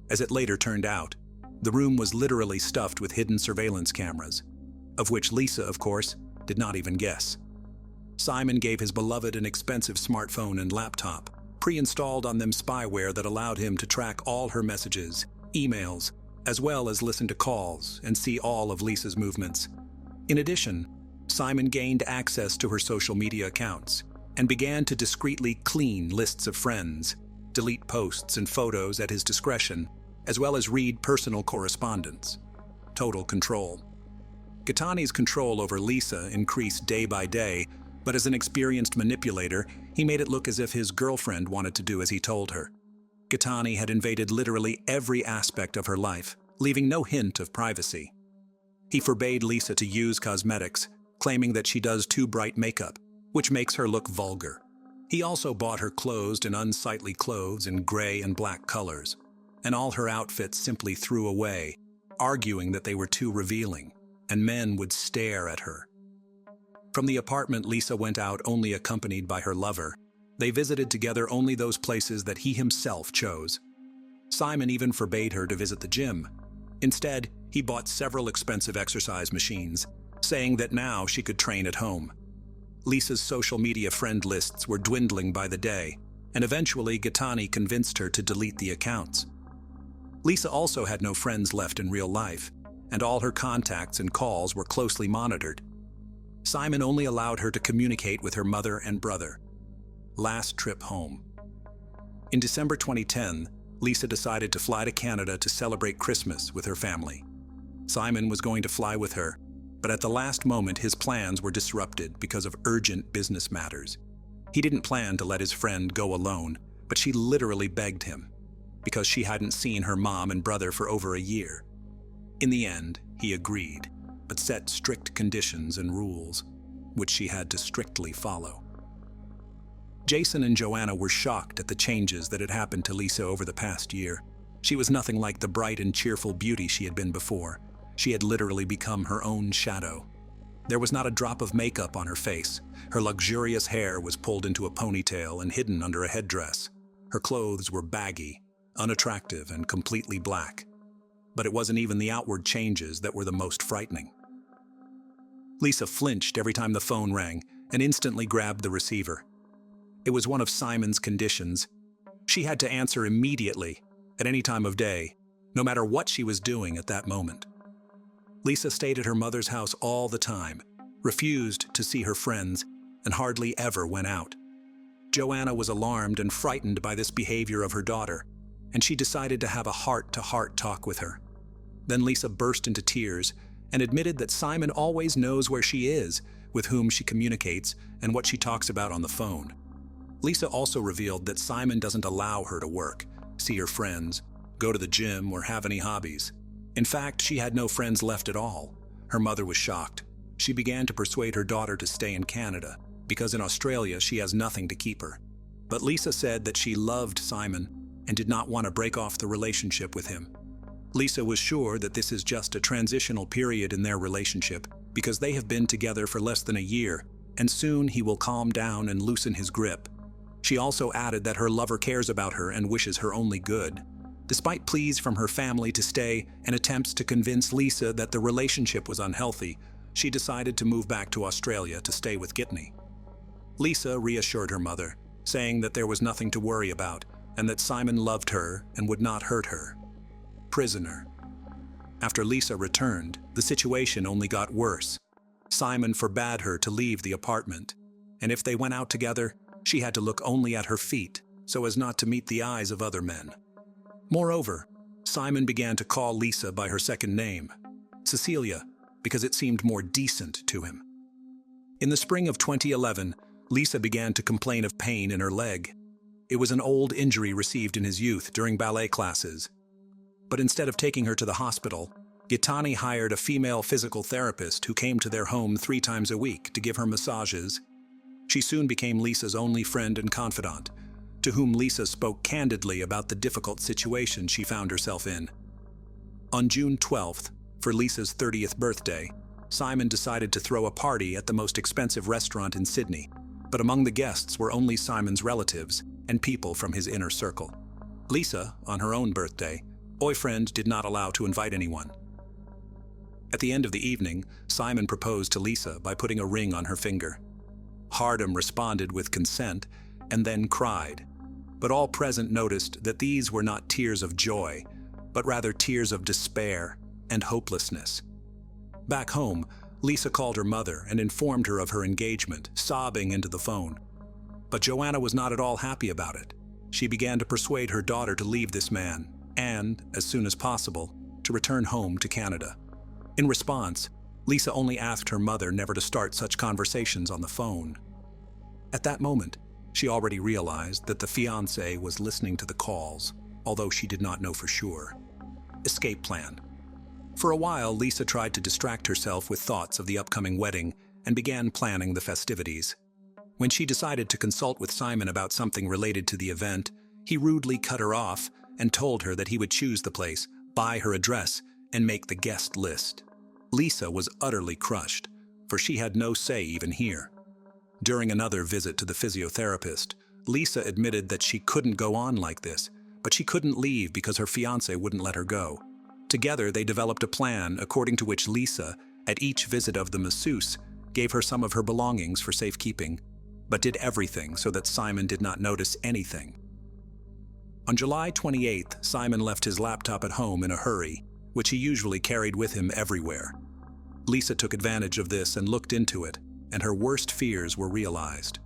S1: As it later turned out, the room was literally stuffed with hidden surveillance cameras, of which Lisa, of course, did not even guess. Simon gave his beloved an expensive smartphone and laptop, pre-installed on them spyware that allowed him to track all her messages, emails, as well as listen to calls and see all of Lisa's movements. In addition, Simon gained access to her social media accounts and began to discreetly clean lists of friends, delete posts and photos at his discretion, as well as read personal correspondence. Total control. Gattani's control over Lisa increased day by day, but as an experienced manipulator, he made it look as if his girlfriend wanted to do as he told her. Gattani had invaded literally every aspect of her life, leaving no hint of privacy. He forbade Lisa to use cosmetics, claiming that she does too bright makeup, which makes her look vulgar. He also bought her clothes in unsightly clothes in gray and black colors, and all her outfits simply threw away, arguing that they were too revealing, and men would stare at her. From the apartment, Lisa went out only accompanied by her lover. They visited together only those places that he himself chose. Simon even forbade her to visit the gym. Instead, he bought several expensive exercise machines, saying that now she could train at home. Lisa's social media friend lists were dwindling by the day, and eventually Gattani convinced her to delete the accounts. Lisa also had no friends left in real life, and all her contacts and calls were closely monitored. Simon only allowed her to communicate with her mother and brother. Last trip home. In December 2010, Lisa decided to fly to Canada to celebrate Christmas with her family. Simon was going to fly with her, but at the last moment his plans were disrupted because of urgent business matters. He didn't plan to let his friend go alone, but she literally begged him, because she hadn't seen her mom and brother for over a year. In the end, he agreed, but set strict conditions and rules, which she had to strictly follow. Jason and Joanna were shocked at the changes that had happened to Lisa over the past year. She was nothing like the bright and cheerful beauty she had been before. She had literally become her own shadow. There was not a drop of makeup on her face. Her luxurious hair was pulled into a ponytail and hidden under a headdress. Her clothes were baggy, unattractive, and completely black. But it wasn't even the outward changes that were the most frightening. Lisa flinched every time the phone rang and instantly grabbed the receiver. It was one of Simon's conditions. She had to answer immediately, at any time of day, no matter what she was doing at that moment. Lisa stayed at her mother's house all the time, refused to see her friends, and hardly ever went out. Joanna was alarmed and frightened by this behavior of her daughter, and she decided to have a heart-to-heart talk with her. Then Lisa burst into tears and admitted that Simon always knows where she is, with whom she communicates, and what she talks about on the phone. Lisa also revealed that Simon doesn't allow her to work, see her friends, go to the gym, or have any hobbies. In fact, she had no friends left at all. Her mother was shocked. She began to persuade her daughter to stay in Canada, because in Australia she has nothing to keep her. But Lisa said that she loved Simon and did not want to break off the relationship with him. Lisa was sure that this is just a transitional period in their relationship, because they have been together for less than a year, and soon he will calm down and loosen his grip. She also added that her lover cares about her and wishes her only good. Despite pleas from her family to stay and attempts to convince Lisa that the relationship was unhealthy, she decided to move back to Australia to stay with Gitney. Lisa reassured her mother, saying that there was nothing to worry about and that Simon loved her and would not hurt her. Prisoner. After Lisa returned, the situation only got worse. Simon forbade her to leave the apartment, and if they went out together, she had to look only at her feet so as not to meet the eyes of other men. Moreover, Simon began to call Lisa by her second name, Cecilia, because it seemed more decent to him. In the spring of 2011, Lisa began to complain of pain in her leg. It was an old injury received in his youth during ballet classes. But instead of taking her to the hospital, Gitani hired a female physical therapist who came to their home 3 times a week to give her massages. She soon became Lisa's only friend and confidant, to whom Lisa spoke candidly about the difficult situation she found herself in. On June 12th, for Lisa's 30th birthday, Simon decided to throw a party at the most expensive restaurant in Sydney, but among the guests were only Simon's relatives and people from his inner circle. Lisa, on her own birthday, boyfriend did not allow to invite anyone. At the end of the evening, Simon proposed to Lisa by putting a ring on her finger. Hardem responded with consent and then cried, but all present noticed that these were not tears of joy, but rather tears of despair and hopelessness. Back home, Lisa called her mother and informed her of her engagement, sobbing into the phone. But Joanna was not at all happy about it. She began to persuade her daughter to leave this man and, as soon as possible, to return home to Canada. In response, Lisa only asked her mother never to start such conversations on the phone. At that moment, she already realized that the fiancé was listening to the calls, although she did not know for sure. Escape plan. For a while, Lisa tried to distract herself with thoughts of the upcoming wedding and began planning the festivities. When she decided to consult with Simon about something related to the event, he rudely cut her off and told her that he would choose the place, buy her address, and make the guest list. Lisa was utterly crushed, for she had no say even here. During another visit to the physiotherapist, Lisa admitted that she couldn't go on like this, but she couldn't leave because her fiancé wouldn't let her go. Together, they developed a plan according to which Lisa, at each visit of the masseuse, gave her some of her belongings for safekeeping, but did everything so that Simon did not notice anything. On July 28th, Simon left his laptop at home in a hurry, which he usually carried with him everywhere. Lisa took advantage of this and looked into it, and her worst fears were realized.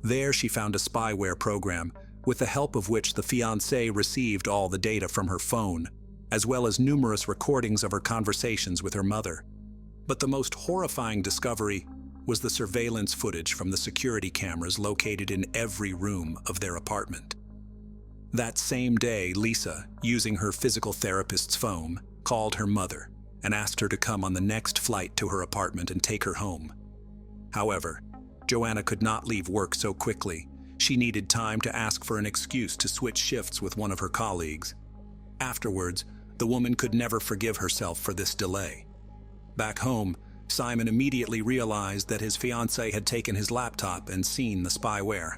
S1: There she found a spyware program, with the help of which the fiancé received all the data from her phone, as well as numerous recordings of her conversations with her mother. But the most horrifying discovery was the surveillance footage from the security cameras located in every room of their apartment. That same day, Lisa, using her physical therapist's phone, called her mother and asked her to come on the next flight to her apartment and take her home. However, Joanna could not leave work so quickly. She needed time to ask for an excuse to switch shifts with one of her colleagues. Afterwards, the woman could never forgive herself for this delay. Back home, Simon immediately realized that his fiancée had taken his laptop and seen the spyware.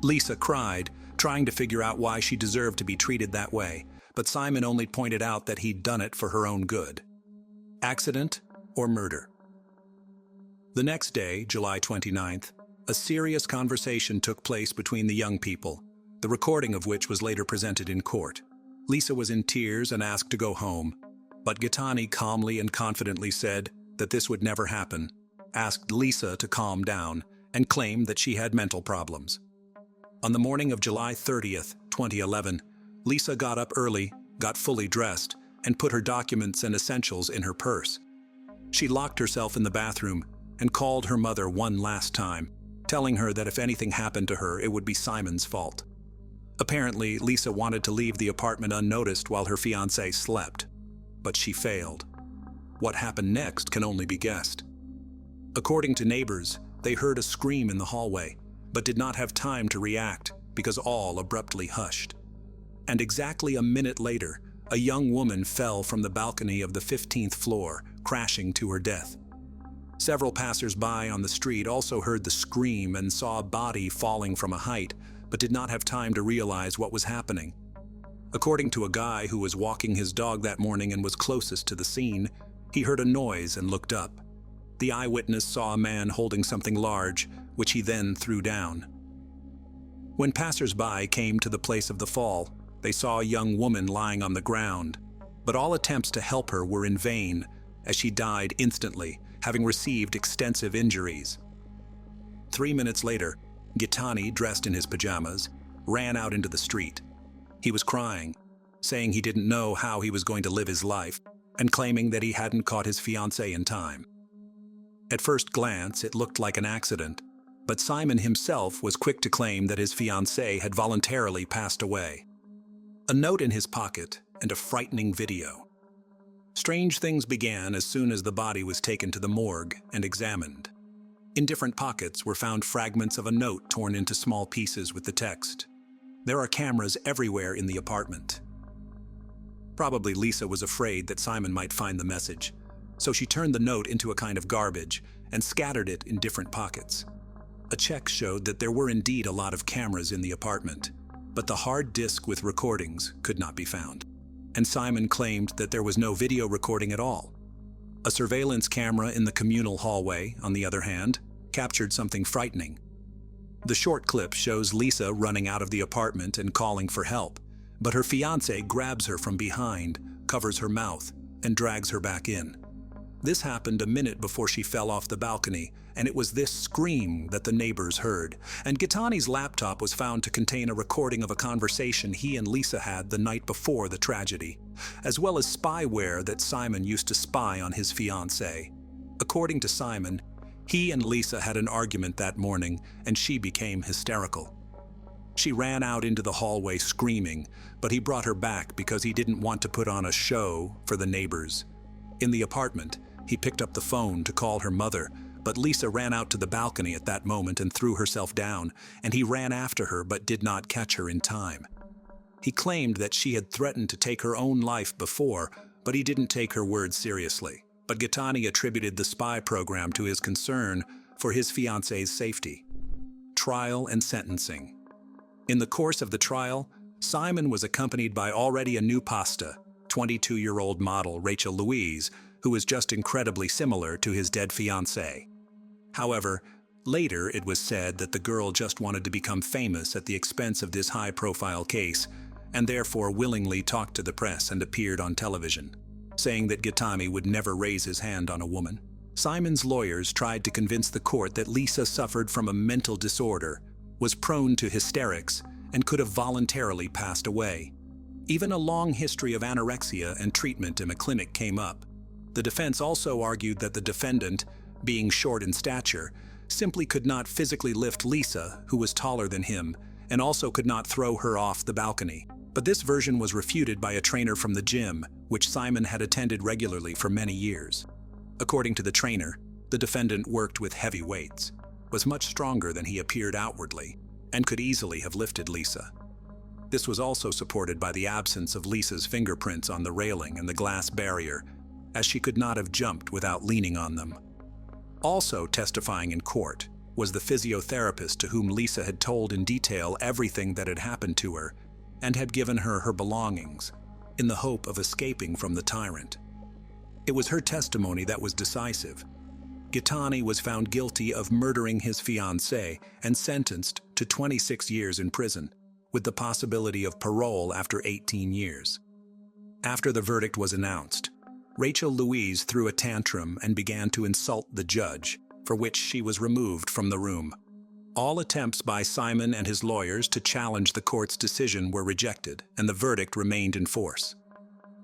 S1: Lisa cried, trying to figure out why she deserved to be treated that way, but Simon only pointed out that he'd done it for her own good. Accident or murder? The next day, July 29th, a serious conversation took place between the young people, the recording of which was later presented in court. Lisa was in tears and asked to go home, But Gittani calmly and confidently said that this would never happen, asked Lisa to calm down, and claimed that she had mental problems. On the morning of July 30th, 2011, Lisa got up early, got fully dressed, and put her documents and essentials in her purse. She locked herself in the bathroom and called her mother one last time, telling her that if anything happened to her, it would be Simon's fault. Apparently, Lisa wanted to leave the apartment unnoticed while her fiancé slept, but she failed. What happened next can only be guessed. According to neighbors, they heard a scream in the hallway, but did not have time to react because all abruptly hushed. And exactly a minute later, a young woman fell from the balcony of the 15th floor, crashing to her death. Several passers-by on the street also heard the scream and saw a body falling from a height, but did not have time to realize what was happening. According to a guy who was walking his dog that morning and was closest to the scene, he heard a noise and looked up. The eyewitness saw a man holding something large, which he then threw down. When passers-by came to the place of the fall, they saw a young woman lying on the ground, but all attempts to help her were in vain, as she died instantly, having received extensive injuries. 3 minutes later, Gittani, dressed in his pajamas, ran out into the street. He was crying, saying he didn't know how he was going to live his life, and claiming that he hadn't caught his fiancée in time. At first glance, it looked like an accident, but Simon himself was quick to claim that his fiancée had voluntarily passed away. A note in his pocket and a frightening video. Strange things began as soon as the body was taken to the morgue and examined. In different pockets were found fragments of a note torn into small pieces with the text, "There are cameras everywhere in the apartment." Probably Lisa was afraid that Simon might find the message, so she turned the note into a kind of garbage and scattered it in different pockets. A check showed that there were indeed a lot of cameras in the apartment, but the hard disk with recordings could not be found, and Simon claimed that there was no video recording at all. A surveillance camera in the communal hallway, on the other hand, captured something frightening. The short clip shows Lisa running out of the apartment and calling for help, but her fiancé grabs her from behind, covers her mouth, and drags her back in. This happened a minute before she fell off the balcony, and it was this scream that the neighbors heard. And Gittani's laptop was found to contain a recording of a conversation he and Lisa had the night before the tragedy, as well as spyware that Simon used to spy on his fiancée. According to Simon, he and Lisa had an argument that morning, and she became hysterical. She ran out into the hallway screaming, but he brought her back because he didn't want to put on a show for the neighbors. In the apartment, he picked up the phone to call her mother, but Lisa ran out to the balcony at that moment and threw herself down, and he ran after her but did not catch her in time. He claimed that she had threatened to take her own life before, but he didn't take her words seriously. But Gittani attributed the spy program to his concern for his fiancée's safety. Trial and sentencing. In the course of the trial, Simon was accompanied by already a new pasta, 22-year-old model Rachel Louise, who was just incredibly similar to his dead fiancée. However, later it was said that the girl just wanted to become famous at the expense of this high-profile case, and therefore willingly talked to the press and appeared on television, saying that Gittani would never raise his hand on a woman. Simon's lawyers tried to convince the court that Lisa suffered from a mental disorder, was prone to hysterics, and could have voluntarily passed away. Even a long history of anorexia and treatment in a clinic came up. The defense also argued that the defendant, being short in stature, simply could not physically lift Lisa, who was taller than him, and also could not throw her off the balcony. But this version was refuted by a trainer from the gym, which Simon had attended regularly for many years. According to the trainer, the defendant worked with heavy weights, was much stronger than he appeared outwardly, and could easily have lifted Lisa. This was also supported by the absence of Lisa's fingerprints on the railing and the glass barrier, as she could not have jumped without leaning on them. Also testifying in court was the physiotherapist to whom Lisa had told in detail everything that had happened to her and had given her her belongings, in the hope of escaping from the tyrant. It was her testimony that was decisive. Gittani was found guilty of murdering his fiancée and sentenced to 26 years in prison, with the possibility of parole after 18 years. After the verdict was announced, Rachel Louise threw a tantrum and began to insult the judge, for which she was removed from the room. All attempts by Simon and his lawyers to challenge the court's decision were rejected, and the verdict remained in force.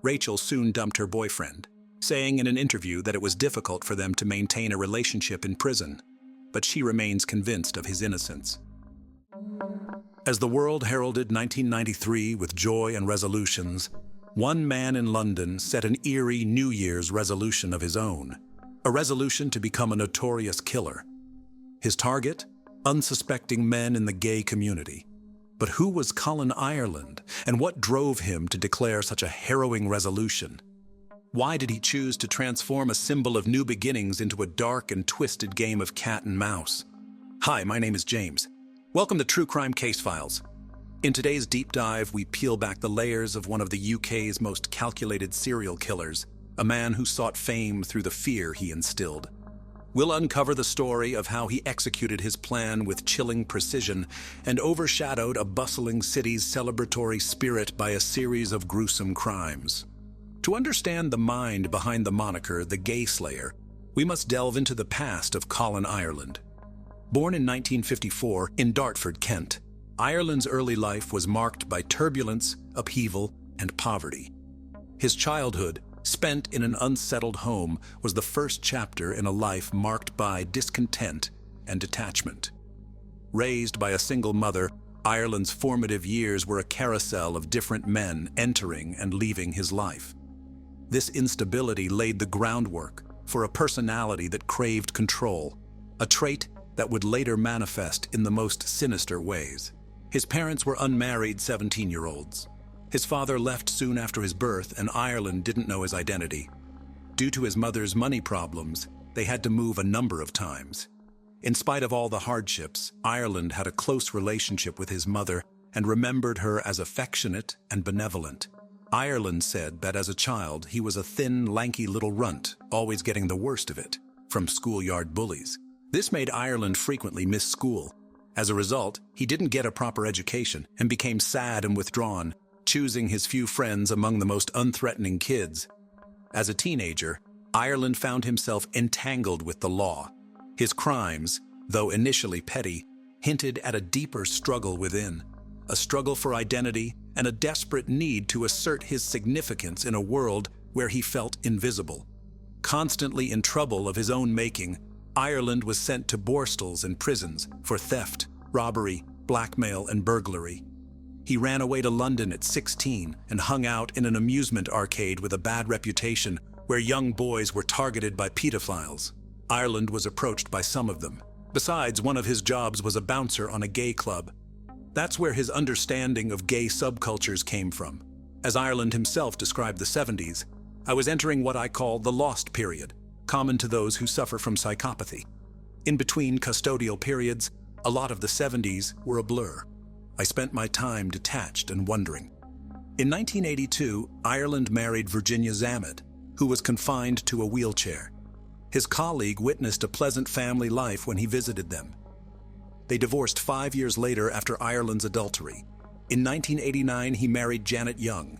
S1: Rachel soon dumped her boyfriend, saying in an interview that it was difficult for them to maintain a relationship in prison, but she remains convinced of his innocence. As the world heralded 1993 with joy and resolutions, one man in London set an eerie New Year's resolution of his own, a resolution to become a notorious killer. His target? Unsuspecting men in the gay community. But who was Colin Ireland, and what drove him to declare such a harrowing resolution? Why did he choose to transform a symbol of new beginnings into a dark and twisted game of cat and mouse? Hi, my name is James. Welcome to True Crime Case Files. In today's deep dive, we peel back the layers of one of the UK's most calculated serial killers, a man who sought fame through the fear he instilled. We'll uncover the story of how he executed his plan with chilling precision and overshadowed a bustling city's celebratory spirit by a series of gruesome crimes. To understand the mind behind the moniker, the Gay Slayer, we must delve into the past of Colin Ireland. Born in 1954 in Dartford, Kent, Ireland's early life was marked by turbulence, upheaval, and poverty. His childhood, spent in an unsettled home, was the first chapter in a life marked by discontent and detachment. Raised by a single mother, Ireland's formative years were a carousel of different men entering and leaving his life. This instability laid the groundwork for a personality that craved control, a trait that would later manifest in the most sinister ways. His parents were unmarried 17-year-olds. His father left soon after his birth, and Ireland didn't know his identity. Due to his mother's money problems, they had to move a number of times. In spite of all the hardships, Ireland had a close relationship with his mother and remembered her as affectionate and benevolent. Ireland said that as a child, he was a thin, lanky little runt, always getting the worst of it from schoolyard bullies. This made Ireland frequently miss school. As a result, he didn't get a proper education and became sad and withdrawn, choosing his few friends among the most unthreatening kids. As a teenager, Ireland found himself entangled with the law. His crimes, though initially petty, hinted at a deeper struggle within, a struggle for identity and a desperate need to assert his significance in a world where he felt invisible. Constantly in trouble of his own making, Ireland was sent to borstals and prisons for theft, robbery, blackmail, and burglary. He ran away to London at 16 and hung out in an amusement arcade with a bad reputation where young boys were targeted by pedophiles. Ireland was approached by some of them. Besides, one of his jobs was a bouncer on a gay club. That's where his understanding of gay subcultures came from. As Ireland himself described the 70s, I was entering what I call the lost period, common to those who suffer from psychopathy. In between custodial periods, a lot of the 70s were a blur. I spent my time detached and wondering. In 1982, Ireland married Virginia Zammit, who was confined to a wheelchair. His colleague witnessed a pleasant family life when he visited them. They divorced 5 years later after Ireland's adultery. In 1989, he married Janet Young.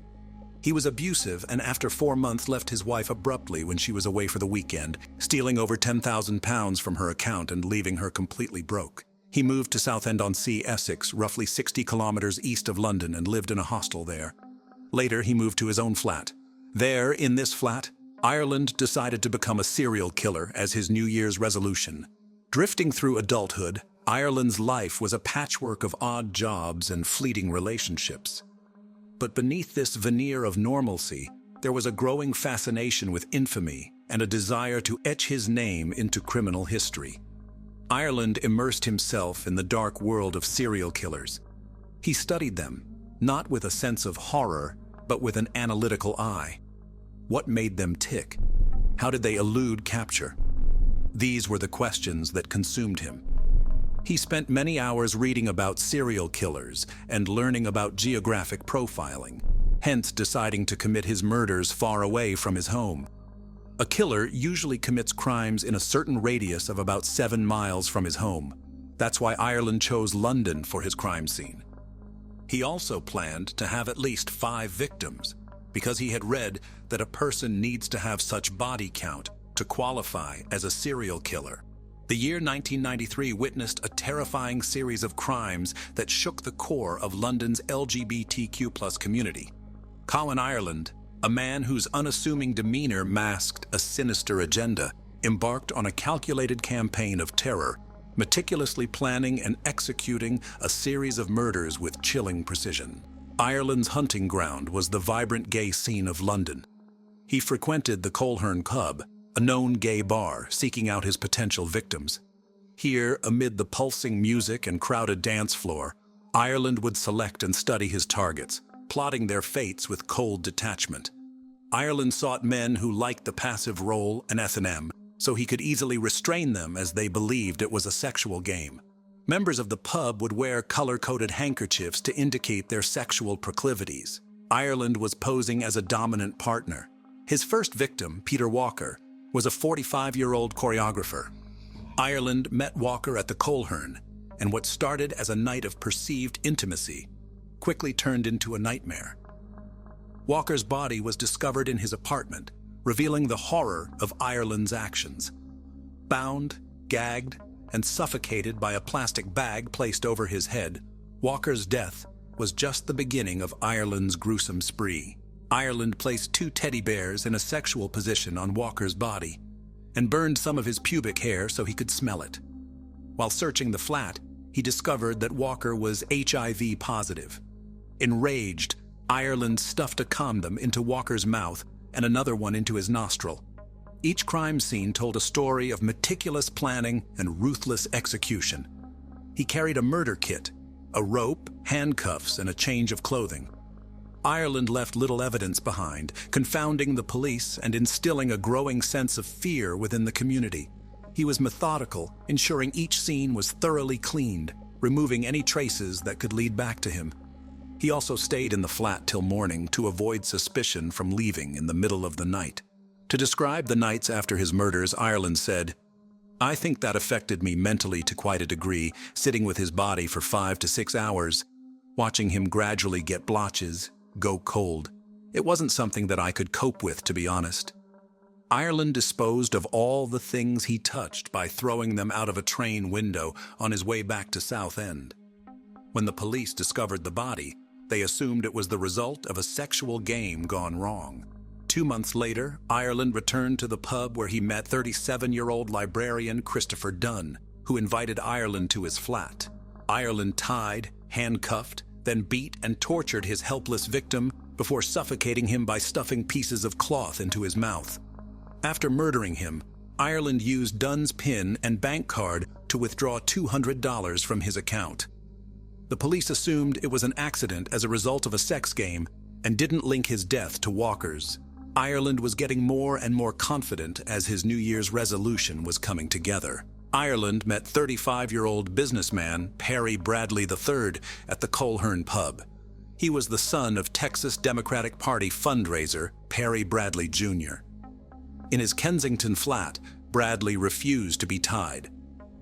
S1: He was abusive and after 4 months left his wife abruptly when she was away for the weekend, stealing over £10,000 from her account and leaving her completely broke. He moved to Southend-on-Sea, Essex, roughly 60 kilometers east of London, and lived in a hostel there. Later, he moved to his own flat. There, in this flat, Ireland decided to become a serial killer as his New Year's resolution. Drifting through adulthood, Ireland's life was a patchwork of odd jobs and fleeting relationships. But beneath this veneer of normalcy, there was a growing fascination with infamy and a desire to etch his name into criminal history. Ireland immersed himself in the dark world of serial killers. He studied them, not with a sense of horror, but with an analytical eye. What made them tick? How did they elude capture? These were the questions that consumed him. He spent many hours reading about serial killers and learning about geographic profiling, hence deciding to commit his murders far away from his home. A killer usually commits crimes in a certain radius of about 7 miles from his home. That's why Ireland chose London for his crime scene. He also planned to have at least 5 victims. because he had read that a person needs to have such body count to qualify as a serial killer. The year 1993 witnessed a terrifying series of crimes that shook the core of London's LGBTQ+ community. Colin Ireland, a man whose unassuming demeanor masked a sinister agenda, embarked on a calculated campaign of terror, meticulously planning and executing a series of murders with chilling precision. Ireland's hunting ground was the vibrant gay scene of London. He frequented the Coleherne Club, a known gay bar, seeking out his potential victims. Here, amid the pulsing music and crowded dance floor, Ireland would select and study his targets, plotting their fates with cold detachment. Ireland sought men who liked the passive role and S&M, so he could easily restrain them as they believed it was a sexual game. Members of the pub would wear color-coded handkerchiefs to indicate their sexual proclivities. Ireland was posing as a dominant partner. His first victim, Peter Walker, was a 45-year-old choreographer. Ireland met Walker at the Coleherne, and what started as a night of perceived intimacy quickly turned into a nightmare. Walker's body was discovered in his apartment, revealing the horror of Ireland's actions. Bound, gagged, and suffocated by a plastic bag placed over his head, Walker's death was just the beginning of Ireland's gruesome spree. Ireland placed 2 teddy bears in a sexual position on Walker's body and burned some of his pubic hair so he could smell it. While searching the flat, he discovered that Walker was HIV positive. Enraged, Ireland stuffed a condom into Walker's mouth and another one into his nostril. Each crime scene told a story of meticulous planning and ruthless execution. He carried a murder kit, a rope, handcuffs, and a change of clothing. Ireland left little evidence behind, confounding the police and instilling a growing sense of fear within the community. He was methodical, ensuring each scene was thoroughly cleaned, removing any traces that could lead back to him. He also stayed in the flat till morning to avoid suspicion from leaving in the middle of the night. To describe the nights after his murders, Ireland said, "I think that affected me mentally to quite a degree, sitting with his body for 5 to 6 hours, watching him gradually get blotches, go cold. It wasn't something that I could cope with, to be honest." Ireland disposed of all the things he touched by throwing them out of a train window on his way back to Southend. When the police discovered the body, they assumed it was the result of a sexual game gone wrong. 2 months later, Ireland returned to the pub where he met 37-year-old librarian Christopher Dunn, who invited Ireland to his flat. Ireland tied, handcuffed, then beat and tortured his helpless victim before suffocating him by stuffing pieces of cloth into his mouth. After murdering him, Ireland used Dunn's PIN and bank card to withdraw $200 from his account. The police assumed it was an accident as a result of a sex game and didn't link his death to Walker's. Ireland was getting more and more confident as his New Year's resolution was coming together. Ireland met 35-year-old businessman Perry Bradley III at the Coleherne pub. He was the son of Texas Democratic Party fundraiser Perry Bradley Jr. In his Kensington flat, Bradley refused to be tied,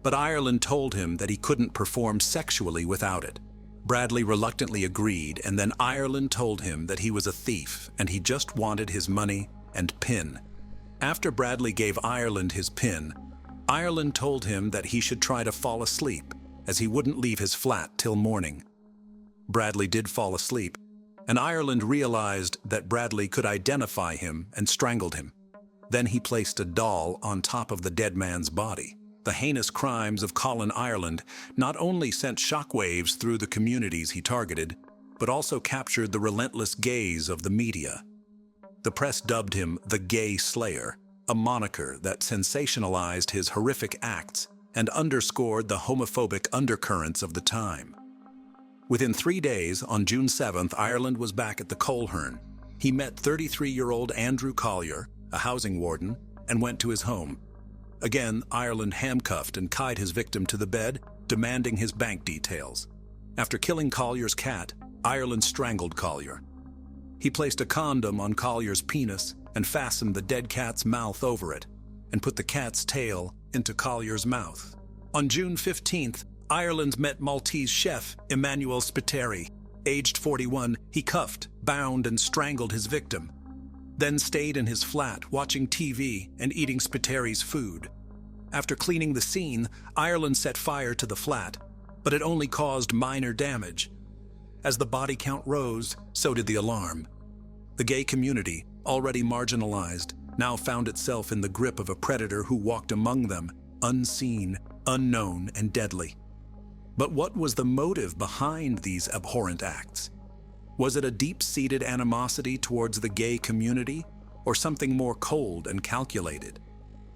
S1: but Ireland told him that he couldn't perform sexually without it. Bradley reluctantly agreed, and then Ireland told him that he was a thief and he just wanted his money and PIN. After Bradley gave Ireland his PIN, Ireland told him that he should try to fall asleep, as he wouldn't leave his flat till morning. Bradley did fall asleep, and Ireland realized that Bradley could identify him and strangled him. Then he placed a doll on top of the dead man's body. The heinous crimes of Colin Ireland not only sent shockwaves through the communities he targeted, but also captured the relentless gaze of the media. The press dubbed him the Gay Slayer, a moniker that sensationalized his horrific acts and underscored the homophobic undercurrents of the time. Within 3 days, on June 7th, Ireland was back at the Coleherne. He met 33-year-old Andrew Collier, a housing warden, and went to his home. Again, Ireland handcuffed and tied his victim to the bed, demanding his bank details. After killing Collier's cat, Ireland strangled Collier. He placed a condom on Collier's penis and fastened the dead cat's mouth over it, and put the cat's tail into Collier's mouth. On June 15th, Ireland met Maltese chef Emmanuel Spiteri. Aged 41, he cuffed, bound, and strangled his victim, then stayed in his flat watching TV and eating Spiteri's food. After cleaning the scene, Ireland set fire to the flat, but it only caused minor damage. As the body count rose, so did the alarm. The gay community, already marginalized, now found itself in the grip of a predator who walked among them, unseen, unknown, and deadly. But what was the motive behind these abhorrent acts? Was it a deep-seated animosity towards the gay community, or something more cold and calculated?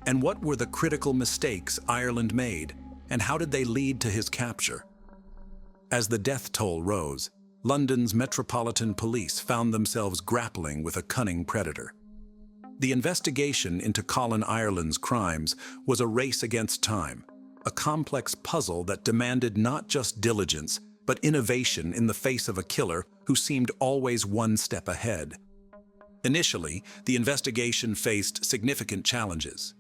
S1: And what were the critical mistakes Ireland made, and how did they lead to his capture? As the death toll rose, London's Metropolitan Police found themselves grappling with a cunning predator. The investigation into Colin Ireland's crimes was a race against time, a complex puzzle that demanded not just diligence, but innovation in the face of a killer who seemed always one step ahead. Initially, the investigation faced significant challenges.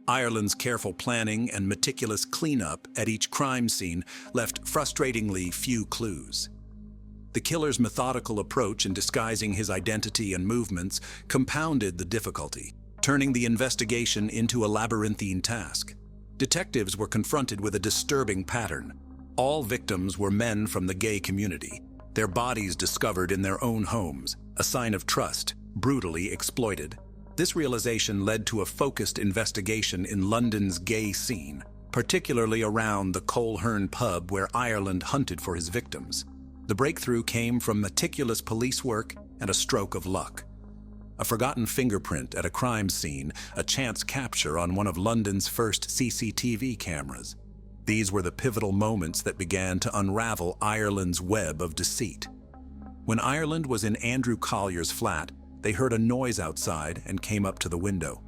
S1: Ireland's careful planning and meticulous cleanup at each crime scene left frustratingly few clues. The killer's methodical approach in disguising his identity and movements compounded the difficulty, turning the investigation into a labyrinthine task. Detectives were confronted with a disturbing pattern. All victims were men from the gay community, their bodies discovered in their own homes, a sign of trust, brutally exploited. This realization led to a focused investigation in London's gay scene, particularly around the Coleherne pub where Ireland hunted for his victims. The breakthrough came from meticulous police work and a stroke of luck. A forgotten fingerprint at a crime scene, a chance capture on one of London's first CCTV cameras. These were the pivotal moments that began to unravel Ireland's web of deceit. When Ireland was in Andrew Collier's flat, they heard a noise outside and came up to the window.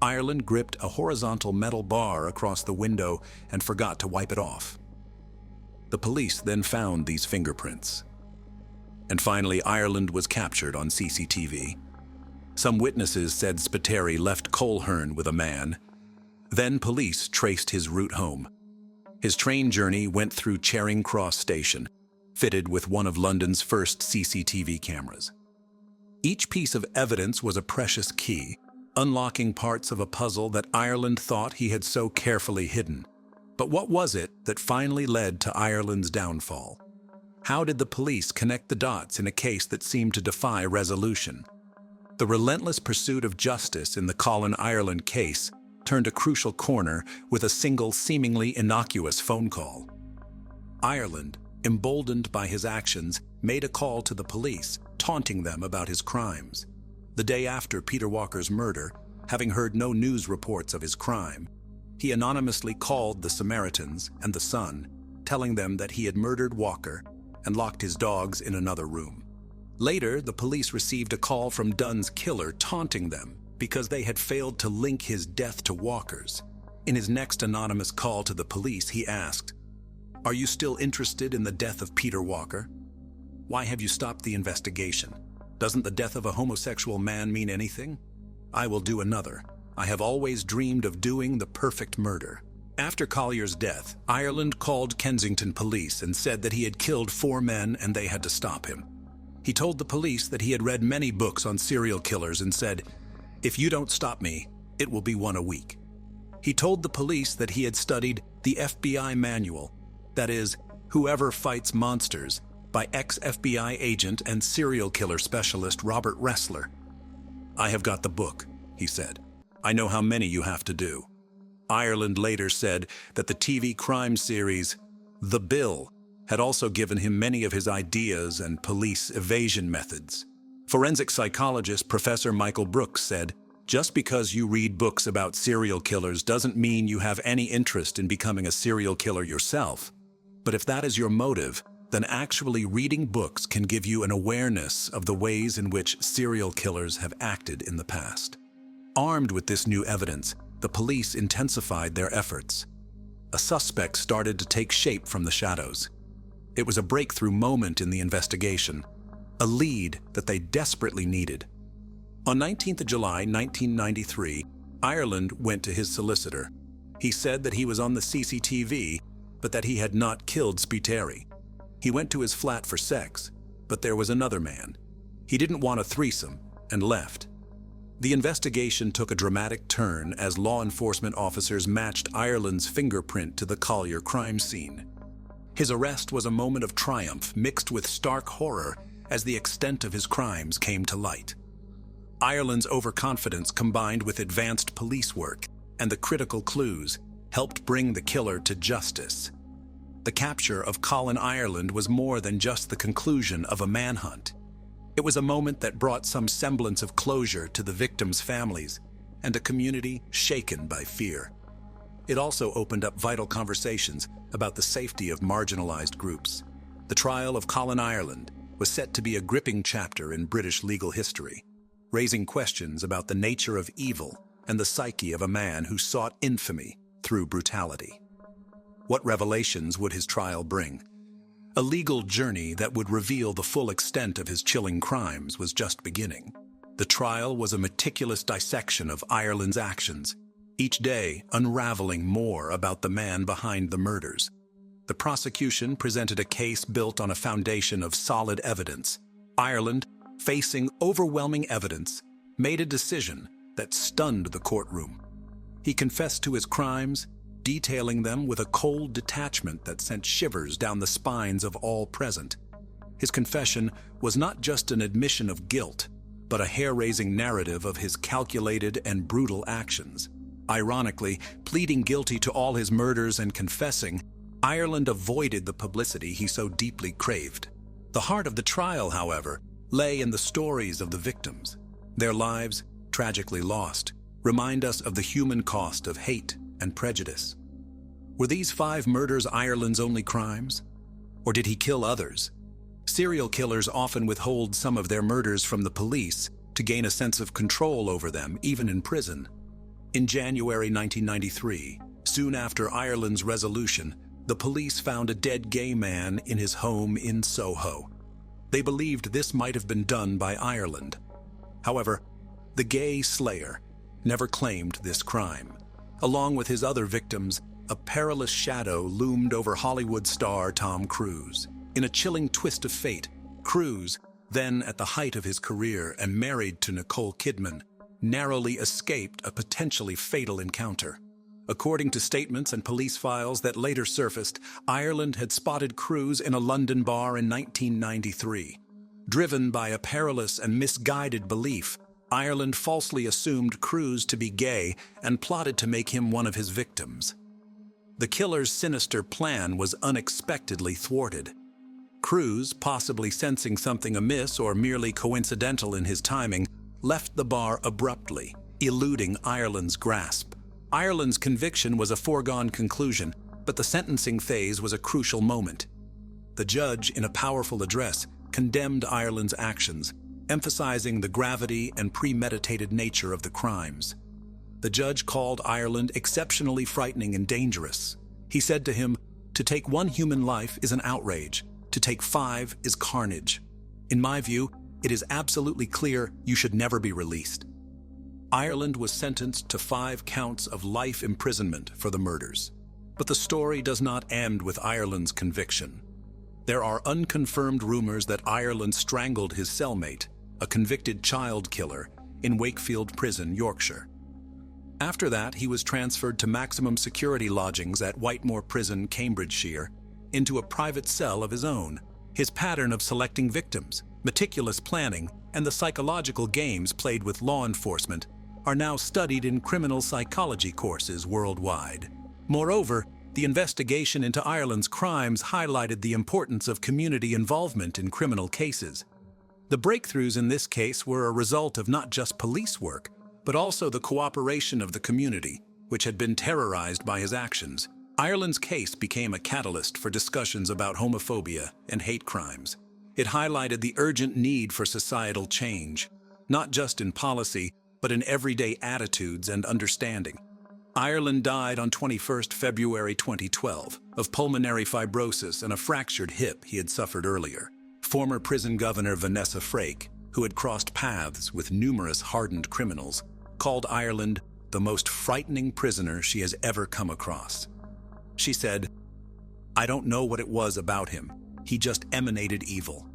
S1: Ireland gripped a horizontal metal bar across the window and forgot to wipe it off. The police then found these fingerprints. And finally, Ireland was captured on CCTV. Some witnesses said Spiteri left Coleherne with a man. Then police traced his route home. His train journey went through Charing Cross Station, fitted with one of London's first CCTV cameras. Each piece of evidence was a precious key, unlocking parts of a puzzle that Ireland thought he had so carefully hidden. But what was it that finally led to Ireland's downfall? How did the police connect the dots in a case that seemed to defy resolution? The relentless pursuit of justice in the Colin Ireland case turned a crucial corner with a single seemingly innocuous phone call. Ireland, emboldened by his actions, made a call to the police, taunting them about his crimes. The day after Peter Walker's murder, having heard no news reports of his crime, he anonymously called the Samaritans and the Sun, telling them that he had murdered Walker and locked his dogs in another room. Later, the police received a call from Dunn's killer taunting them because they had failed to link his death to Walker's. In his next anonymous call to the police, he asked, "Are you still interested in the death of Peter Walker? Why have you stopped the investigation? Doesn't the death of a homosexual man mean anything? I will do another. I have always dreamed of doing the perfect murder." After Collier's death, Ireland called Kensington police and said that he had killed 4 men and they had to stop him. He told the police that he had read many books on serial killers and said, "If you don't stop me, it will be one a week." He told the police that he had studied the FBI manual, that is, Whoever Fights Monsters, by ex-FBI agent and serial killer specialist Robert Ressler. "I have got the book," he said. "I know how many you have to do." Ireland later said that the TV crime series, The Bill, had also given him many of his ideas and police evasion methods. Forensic psychologist Professor Michael Brooks said, "Just because you read books about serial killers doesn't mean you have any interest in becoming a serial killer yourself. But if that is your motive, then actually reading books can give you an awareness of the ways in which serial killers have acted in the past." Armed with this new evidence, the police intensified their efforts. A suspect started to take shape from the shadows. It was a breakthrough moment in the investigation, a lead that they desperately needed. On 19th of July, 1993, Ireland went to his solicitor. He said that he was on the CCTV, but that he had not killed Spiteri. He went to his flat for sex, But there was another man. He didn't want a threesome and left. The investigation took a dramatic turn as law enforcement officers matched Ireland's fingerprint to the Collier crime scene. His arrest was a moment of triumph mixed with stark horror as the extent of his crimes came to light. Ireland's overconfidence combined with advanced police work and the critical clues helped bring the killer to justice. The capture of Colin Ireland was more than just the conclusion of a manhunt. It was a moment that brought some semblance of closure to the victims' families and a community shaken by fear. It also opened up vital conversations about the safety of marginalized groups. The trial of Colin Ireland was set to be a gripping chapter in British legal history, raising questions about the nature of evil and the psyche of a man who sought infamy through brutality. What revelations would his trial bring? A legal journey that would reveal the full extent of his chilling crimes was just beginning. The trial was a meticulous dissection of Ireland's actions, each day unraveling more about the man behind the murders. The prosecution presented a case built on a foundation of solid evidence. Ireland, facing overwhelming evidence, made a decision that stunned the courtroom. He confessed to his crimes, detailing them with a cold detachment that sent shivers down the spines of all present. His confession was not just an admission of guilt, but a hair-raising narrative of his calculated and brutal actions. Ironically, pleading guilty to all his murders and confessing, Ireland avoided the publicity he so deeply craved. The heart of the trial, however, lay in the stories of the victims. Their lives, tragically lost, remind us of the human cost of hate and prejudice. Were these 5 murders Ireland's only crimes? Or did he kill others? Serial killers often withhold some of their murders from the police to gain a sense of control over them, even in prison. In January 1993, soon after Ireland's resolution, the police found a dead gay man in his home in Soho. They believed this might have been done by Ireland. However, the gay slayer never claimed this crime. Along with his other victims, a perilous shadow loomed over Hollywood star Tom Cruise. In a chilling twist of fate, Cruise, then at the height of his career and married to Nicole Kidman, narrowly escaped a potentially fatal encounter. According to statements and police files that later surfaced, Ireland had spotted Cruise in a London bar in 1993. Driven by a perilous and misguided belief, Ireland falsely assumed Cruise to be gay and plotted to make him one of his victims. The killer's sinister plan was unexpectedly thwarted. Cruise, possibly sensing something amiss or merely coincidental in his timing, left the bar abruptly, eluding Ireland's grasp. Ireland's conviction was a foregone conclusion, but the sentencing phase was a crucial moment. The judge, in a powerful address, condemned Ireland's actions, emphasizing the gravity and premeditated nature of the crimes. The judge called Ireland exceptionally frightening and dangerous. He said to him, "To take one human life is an outrage. To take 5 is carnage. In my view, it is absolutely clear you should never be released." Ireland was sentenced to 5 counts of life imprisonment for the murders. But the story does not end with Ireland's conviction. There are unconfirmed rumors that Ireland strangled his cellmate, a convicted child killer, in Wakefield Prison, Yorkshire. After that, he was transferred to maximum security lodgings at Whitemoor Prison, Cambridgeshire, into a private cell of his own. His pattern of selecting victims, meticulous planning, and the psychological games played with law enforcement are now studied in criminal psychology courses worldwide. Moreover, the investigation into Ireland's crimes highlighted the importance of community involvement in criminal cases. The breakthroughs in this case were a result of not just police work, but also the cooperation of the community, which had been terrorized by his actions. Ireland's case became a catalyst for discussions about homophobia and hate crimes. It highlighted the urgent need for societal change, not just in policy, but in everyday attitudes and understanding. Ireland died on 21 February 2012 of pulmonary fibrosis and a fractured hip he had suffered earlier. Former prison governor Vanessa Frake, who had crossed paths with numerous hardened criminals, called Ireland the most frightening prisoner she has ever come across. She said, "I don't know what it was about him. He just emanated evil."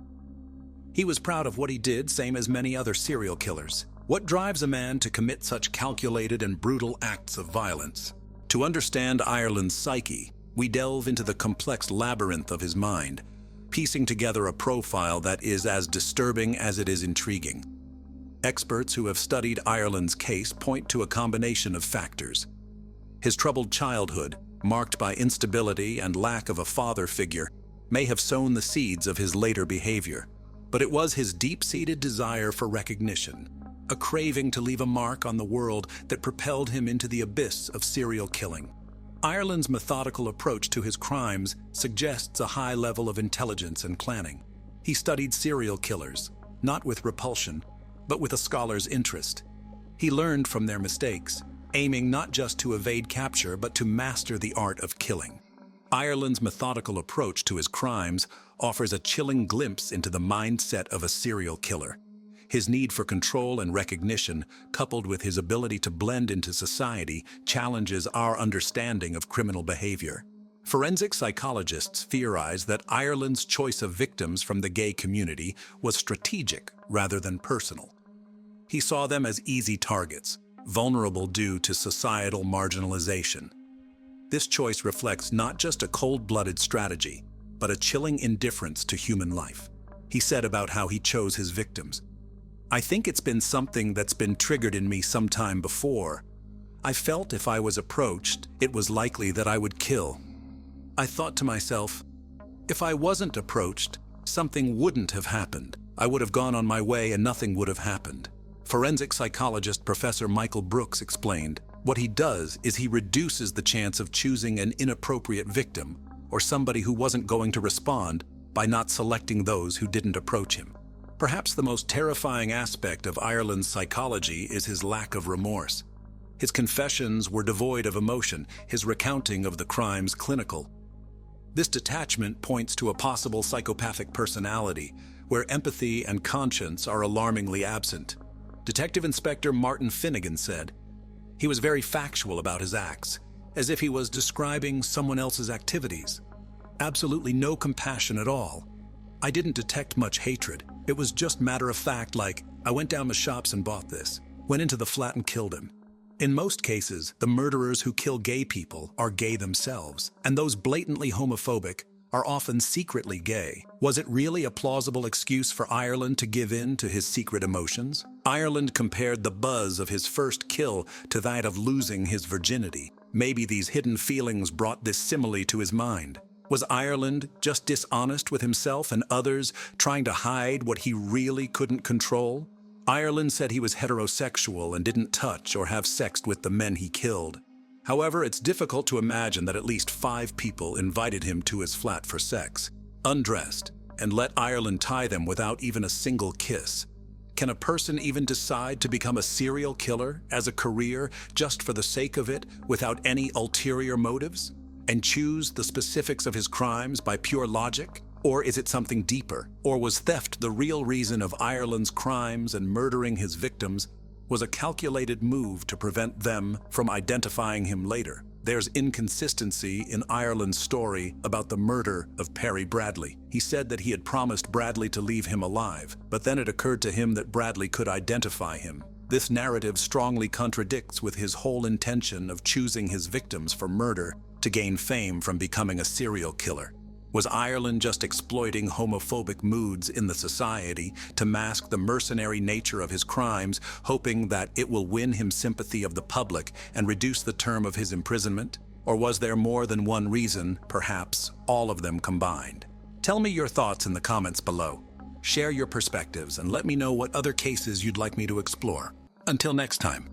S1: He was proud of what he did, same as many other serial killers. What drives a man to commit such calculated and brutal acts of violence? To understand Ireland's psyche, we delve into the complex labyrinth of his mind, piecing together a profile that is as disturbing as it is intriguing. Experts who have studied Ireland's case point to a combination of factors. His troubled childhood, marked by instability and lack of a father figure, may have sown the seeds of his later behavior. But it was his deep-seated desire for recognition, a craving to leave a mark on the world, that propelled him into the abyss of serial killing. Ireland's methodical approach to his crimes suggests a high level of intelligence and planning. He studied serial killers, not with repulsion, but with a scholar's interest. He learned from their mistakes, aiming not just to evade capture, but to master the art of killing. Ireland's methodical approach to his crimes offers a chilling glimpse into the mindset of a serial killer. His need for control and recognition, coupled with his ability to blend into society, challenges our understanding of criminal behavior. Forensic psychologists theorize that Ireland's choice of victims from the gay community was strategic rather than personal. He saw them as easy targets, vulnerable due to societal marginalization. This choice reflects not just a cold-blooded strategy, but a chilling indifference to human life. He said about how he chose his victims, "I think it's been something that's been triggered in me some time before. I felt if I was approached, it was likely that I would kill. I thought to myself, if I wasn't approached, something wouldn't have happened. I would have gone on my way and nothing would have happened." Forensic psychologist Professor Michael Brooks explained, what he does is he reduces the chance of choosing an inappropriate victim or somebody who wasn't going to respond by not selecting those who didn't approach him. Perhaps the most terrifying aspect of Ireland's psychology is his lack of remorse. His confessions were devoid of emotion, his recounting of the crimes clinical. This detachment points to a possible psychopathic personality, where empathy and conscience are alarmingly absent. Detective Inspector Martin Finnegan said, "He was very factual about his acts, as if he was describing someone else's activities. Absolutely no compassion at all. I didn't detect much hatred. It was just matter of fact, like, I went down the shops and bought this, went into the flat and killed him." In most cases, the murderers who kill gay people are gay themselves, and those blatantly homophobic are often secretly gay. Was it really a plausible excuse for Ireland to give in to his secret emotions? Ireland compared the buzz of his first kill to that of losing his virginity. Maybe these hidden feelings brought this simile to his mind. Was Ireland just dishonest with himself and others, trying to hide what he really couldn't control? Ireland said he was heterosexual and didn't touch or have sex with the men he killed. However, it's difficult to imagine that at least 5 people invited him to his flat for sex, undressed, and let Ireland tie them without even a single kiss. Can a person even decide to become a serial killer as a career just for the sake of it, without any ulterior motives? And choose the specifics of his crimes by pure logic? Or is it something deeper? Or was theft the real reason of Ireland's crimes, and murdering his victims was a calculated move to prevent them from identifying him later? There's inconsistency in Ireland's story about the murder of Perry Bradley. He said that he had promised Bradley to leave him alive, but then it occurred to him that Bradley could identify him. This narrative strongly contradicts with his whole intention of choosing his victims for murder to gain fame from becoming a serial killer. Was Ireland just exploiting homophobic moods in the society to mask the mercenary nature of his crimes, hoping that it will win him sympathy of the public and reduce the term of his imprisonment? Or was there more than one reason, perhaps all of them combined? Tell me your thoughts in the comments below. Share your perspectives and let me know what other cases you'd like me to explore. Until next time.